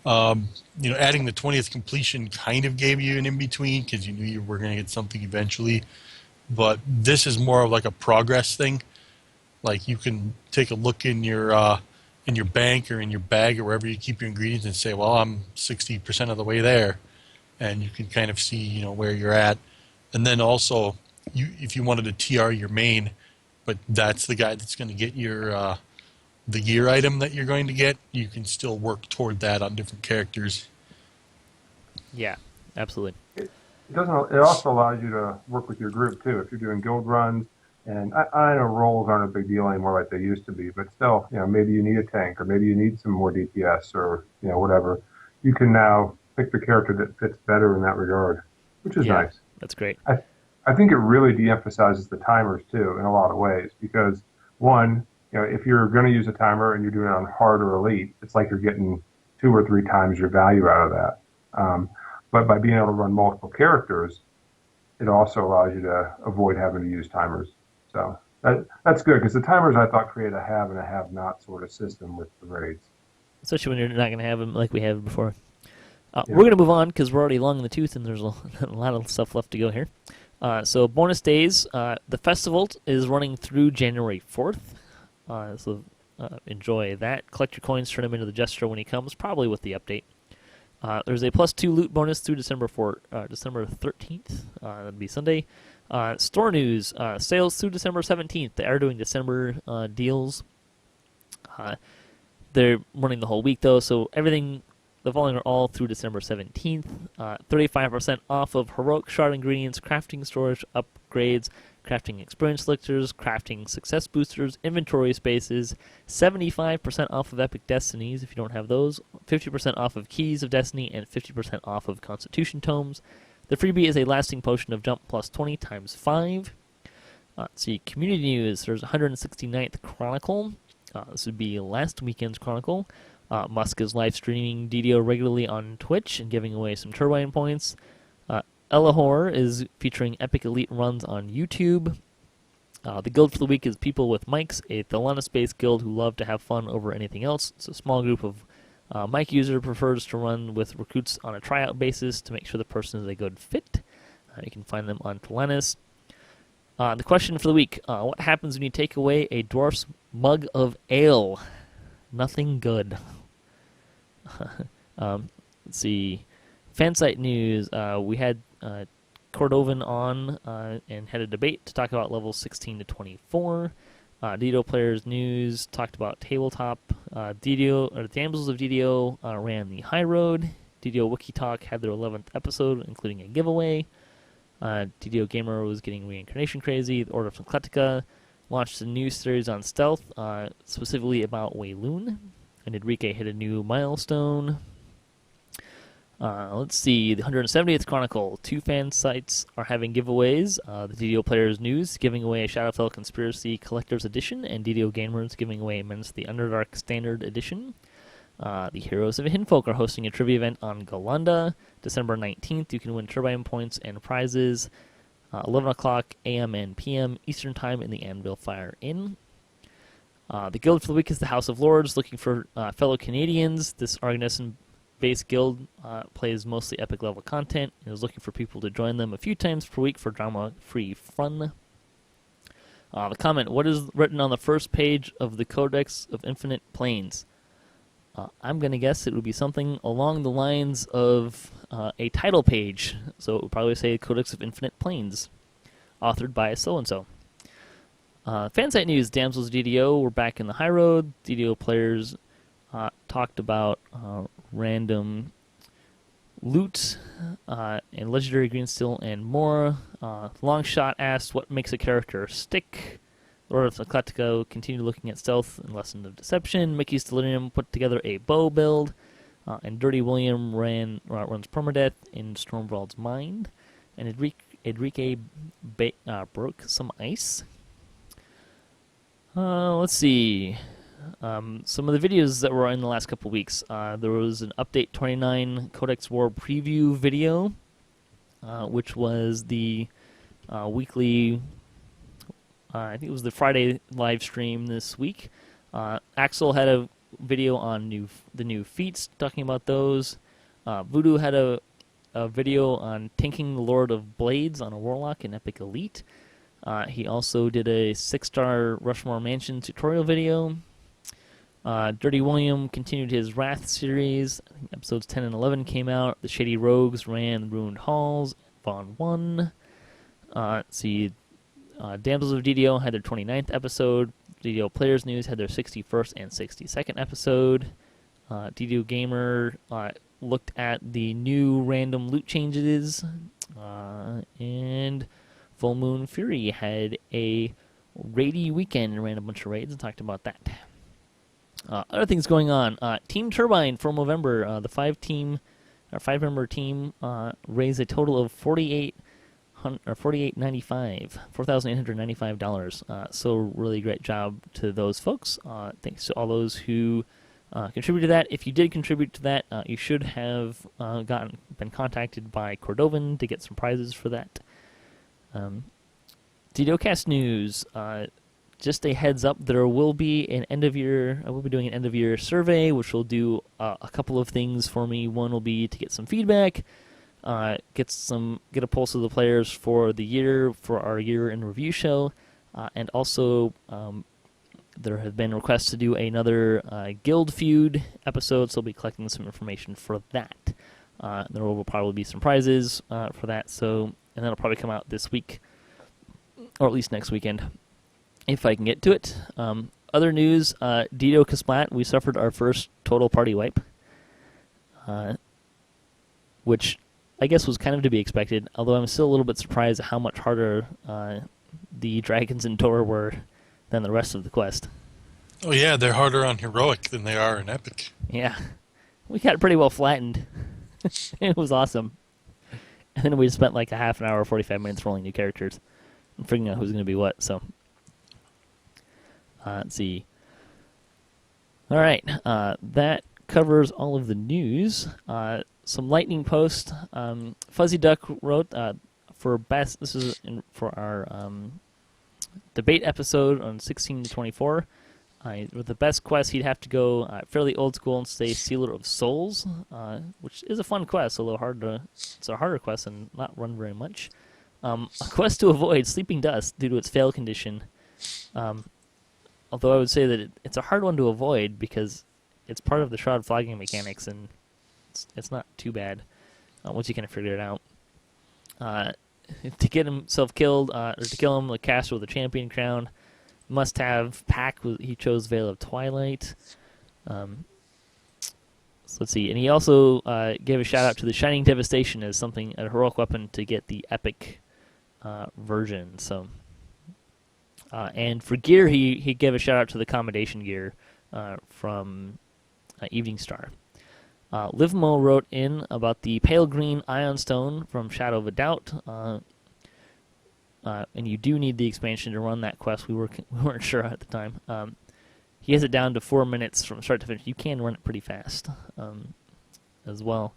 Adding the 20th completion kind of gave you an in-between because you knew you were going to get something eventually. But this is more of like a progress thing. Like, you can take a look in your bank or in your bag or wherever you keep your ingredients and say, well, I'm 60% of the way there. And you can kind of see, where you're at. And then also, if you wanted to TR your main, but that's the guy that's going to get your the gear item that you're going to get, you can still work toward that on different characters. Yeah, absolutely. It also allows you to work with your group too. If you're doing guild runs, and I know roles aren't a big deal anymore like they used to be, but still, maybe you need a tank or maybe you need some more DPS or whatever. You can now pick the character that fits better in that regard, which is nice. That's great. I think it really de-emphasizes the timers too in a lot of ways, because one, if you're going to use a timer and you're doing it on hard or elite, it's like you're getting 2 or 3 times your value out of that. But by being able to run multiple characters, it also allows you to avoid having to use timers. So that's good, because the timers, I thought, create a have and a have not sort of system with the raids. Especially when you're not going to have them like we have before. Yeah. We're going to move on because we're already long in the tooth and there's a lot of stuff left to go here. So bonus days, the festival is running through January 4th. So enjoy that. Collect your coins, turn them into the Jester when he comes, probably with the update. There's a +2 loot bonus through December 13th. That'd be Sunday. Store news, sales through December 17th. They are doing December deals. They're running the whole week, though, so the following are all through December 17th. 35% off of heroic shard ingredients, crafting storage upgrades, crafting experience elixirs, crafting success boosters, inventory spaces, 75% off of epic destinies if you don't have those, 50% off of keys of destiny, and 50% off of constitution tomes. The freebie is a lasting potion of jump plus 20 times 5. Let's see, community news. There's 169th Chronicle. This would be last weekend's Chronicle. Musk is live streaming DDO regularly on Twitch and giving away some Turbine points. Elahor is featuring epic elite runs on YouTube. The guild for the week is People with Mics, a Thelanis-based guild who love to have fun over anything else. It's a small group of mic user prefers to run with recruits on a tryout basis to make sure the person is a good fit. You can find them on Thelanis. The question for the week, what happens when you take away a dwarf's mug of ale? Nothing good. Let's see. Fansite news. We had Cordovan on and had a debate to talk about levels 16 to 24. DDO players news talked about tabletop. Damsels of DDO ran the high road. DDO Wiki Talk had their 11th episode, including a giveaway. DDO Gamer was getting reincarnation crazy. The Order of Syncletica launched a new series on stealth, specifically about Wayloon. And Enrique hit a new milestone. Let's see, the 170th Chronicle. 2 fan sites are having giveaways. The DDO Players News giving away a Shadowfell Conspiracy Collector's Edition, and DDO Gamers giving away Menace the Underdark Standard Edition. The Heroes of Hinfolk are hosting a trivia event on Golanda, December 19th. You can win Turbine points and prizes. 11 o'clock a.m. and p.m. Eastern Time in the Anvil Fire Inn. The guild for the week is the House of Lords, looking for fellow Canadians. This Argonistan-based guild plays mostly epic level content and is looking for people to join them a few times per week for drama-free fun. The comment, what is written on the first page of the Codex of Infinite Planes? I'm going to guess it would be something along the lines of a title page. So it would probably say Codex of Infinite Planes, authored by so-and-so. Fansite news, Damsels DDO, we're back in the high road. DDO players talked about random loot and legendary green steel and more. Longshot asked what makes a character stick. Lord of Syncletica continued looking at stealth and Lesson of Deception. Mickey's Delirium put together a bow build. And Dirty William runs Permadeath in Stormvault's Mind. And Enrique broke some ice. Let's see. Some of the videos that were in the last couple weeks. There was an Update 29 Codex War preview video, which was the weekly... I think it was the Friday live stream this week. Axel had a video on the new feats, talking about those. Voodoo had a video on tanking the Lord of Blades on a Warlock in Epic Elite. He also did a 6-star Rushmore Mansion tutorial video. Dirty William continued his Wrath series. I think episodes 10 and 11 came out. The Shady Rogues ran Ruined Halls. Vaughn 1. Let's see. Damsels of DDO had their 29th episode. DDO Players News had their 61st and 62nd episode. DDO Gamer looked at the new random loot changes. And Full Moon Fury had a raidy weekend and ran a bunch of raids and talked about that. Other things going on. Team Turbine for November. The 5-member team raised a total of $4,895. So really great job to those folks. Thanks to all those who contribute to that. If you did contribute to that, you should have been contacted by Cordovan to get some prizes for that. DDOCast news. Just a heads up, there will be an end of year. I will be doing an end of year survey, which will do a couple of things for me. One will be to get some feedback, get a pulse of the players for the year for our year in review show, and also there have been requests to do another guild feud episode, so I'll be collecting some information for that. There will probably be some prizes for that, and that'll probably come out this week, or at least next weekend, if I can get to it. Other news, DDOCast, we suffered our first total party wipe, which I guess was kind of to be expected, although I'm still a little bit surprised at how much harder the dragons in Tor were than the rest of the quest. Oh yeah, they're harder on Heroic than they are in Epic. Yeah, we got pretty well flattened. It was awesome. And then we spent like a half an hour, 45 minutes rolling new characters and figuring out who's going to be what, so... let's see. All right, that covers all of the news. Some lightning post. Fuzzy Duck wrote for best. This is for our debate episode on 16 to 24. With the best quest, he'd have to go fairly old school and say Sealer of Souls, which is a fun quest, although it's a harder quest and not run very much. A quest to avoid Sleeping Dust due to its fail condition. Although I would say that it's a hard one to avoid because it's part of the Shroud flagging mechanics, and it's not too bad once you kind of figure it out. To get himself killed, or to kill him, the caster with a champion crown, must-have pack. He chose Veil of Twilight. So let's see, and he also gave a shout-out to the Shining Devastation as a heroic weapon to get the epic version. So. And for gear, he gave a shout-out to the Commendation gear from Evening Star. Livmo wrote in about the Pale Green Ion Stone from Shadow of a Doubt. And you do need the expansion to run that quest. We weren't sure at the time. He has it down to 4 minutes from start to finish. You can run it pretty fast as well.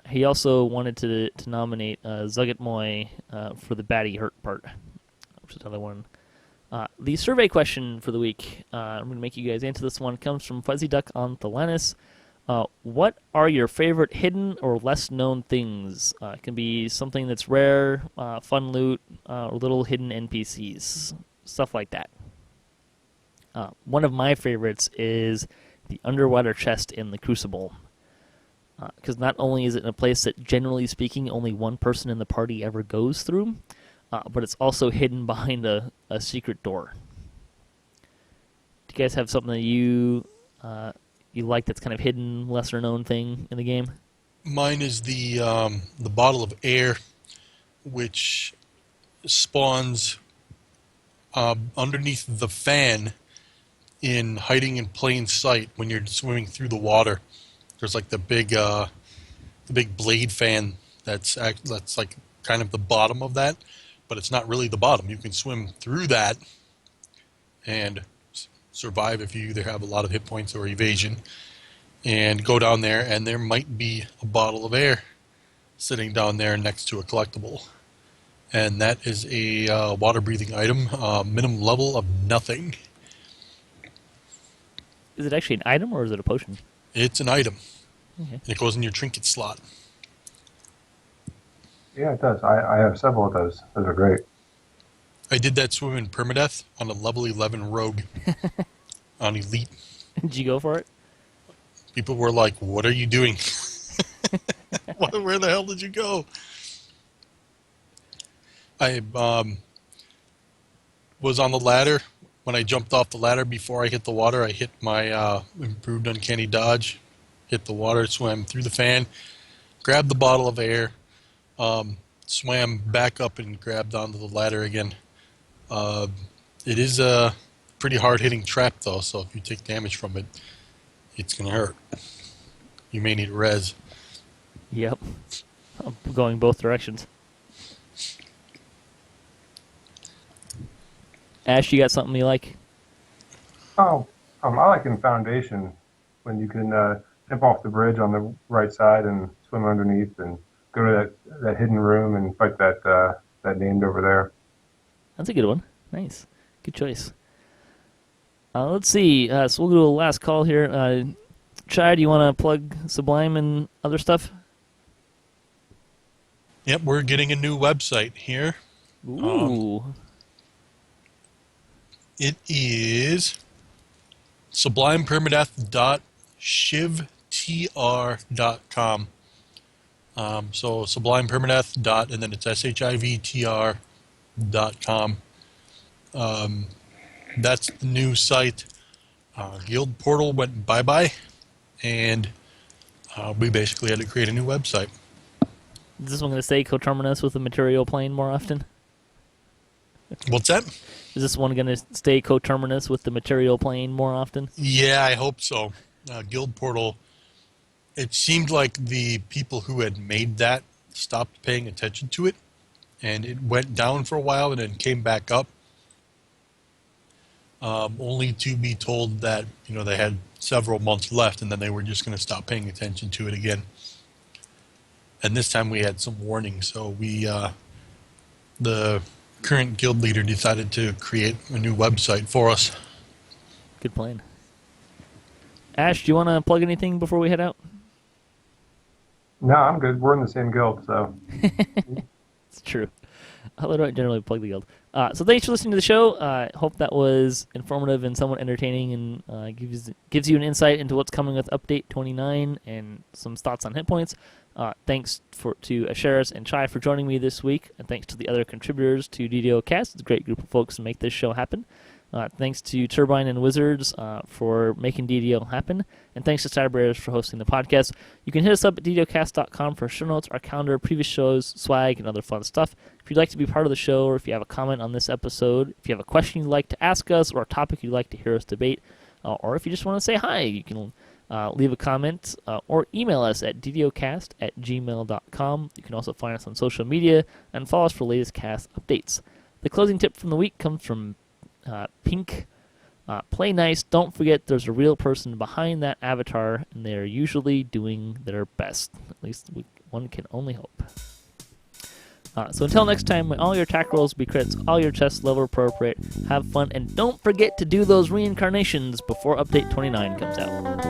He also wanted to nominate Zugat Moy for the Batty Hurt part, which is another one. The survey question for the week, I'm going to make you guys answer this one, comes from Fuzzy Duck on Thalanis. What are your favorite hidden or less known things? It can be something that's rare, fun loot, or little hidden NPCs, stuff like that. One of my favorites is the underwater chest in the Crucible. Because not only is it in a place that, generally speaking, only one person in the party ever goes through, but it's also hidden behind a secret door. Do you guys have something that you like that's kind of hidden, lesser known thing in the game? Mine is the bottle of air, which spawns underneath the fan, hiding in plain sight when you're swimming through the water. There's like the big blade fan that's like kind of the bottom of that, but it's not really the bottom. You can swim through that and survive if you either have a lot of hit points or evasion, and go down there, and there might be a bottle of air sitting down there next to a collectible. And that is a water-breathing item, minimum level of nothing. Is it actually an item or is it a potion? It's an item. Okay. And it goes in your trinket slot. Yeah, it does. I have several of those. Those are great. I did that swim in Permadeath on a level 11 rogue on Elite. Did you go for it? People were like, what are you doing? Where the hell did you go? I was on the ladder. When I jumped off the ladder before I hit the water, I hit my improved uncanny dodge, hit the water, swam through the fan, grabbed the bottle of air, swam back up and grabbed onto the ladder again. It is a pretty hard-hitting trap, though, so if you take damage from it, it's going to hurt. You may need a res. Yep. I'm going both directions. Ash, you got something you like? Oh, I like in Foundation when you can jump off the bridge on the right side and swim underneath and go to that hidden room and fight that named over there. That's a good one. Nice. Good choice. Let's see. So we'll do a last call here. Chai, do you want to plug Sublime and other stuff? Yep, we're getting a new website here. Ooh. It is sublimepermadeath.shivtr.com. So Sublime Permadeath dot, and then it's shivtr.com. That's the new site. Guild Portal went bye-bye, and we basically had to create a new website. Is this one going to stay coterminous with the material plane more often? What's that? Is this one going to stay coterminous with the material plane more often? Yeah, I hope so. Guild Portal, it seemed like the people who had made that stopped paying attention to it, and it went down for a while and then came back up, only to be told that they had several months left and then they were just going to stop paying attention to it again. And this time we had some warning, so the current guild leader decided to create a new website for us. Good plan. Ash, do you want to plug anything before we head out? No, I'm good. We're in the same guild, so. It's true. Although I don't generally plug the guild. So thanks for listening to the show. Hope that was informative and somewhat entertaining, and gives you an insight into what's coming with Update 29 and some thoughts on hit points. Thanks to Asheras and Chai for joining me this week, and thanks to the other contributors to DDOCast. It's a great group of folks to make this show happen. Thanks to Turbine and Wizards for making DDO happen, and thanks to Cyberbears for hosting the podcast. You can hit us up at DDOcast.com for show notes, our calendar, previous shows, swag, and other fun stuff. If you'd like to be part of the show, or if you have a comment on this episode, if you have a question you'd like to ask us, or a topic you'd like to hear us debate, or if you just want to say hi, you can leave a comment or email us at ddocast@gmail.com. You can also find us on social media and follow us for latest cast updates. The closing tip from the week comes from Pink. Play nice. Don't forget there's a real person behind that avatar, and they're usually doing their best. At least one can only hope. So until next time, may all your attack rolls be crits, all your chests level appropriate, have fun, and don't forget to do those reincarnations before Update 29 comes out.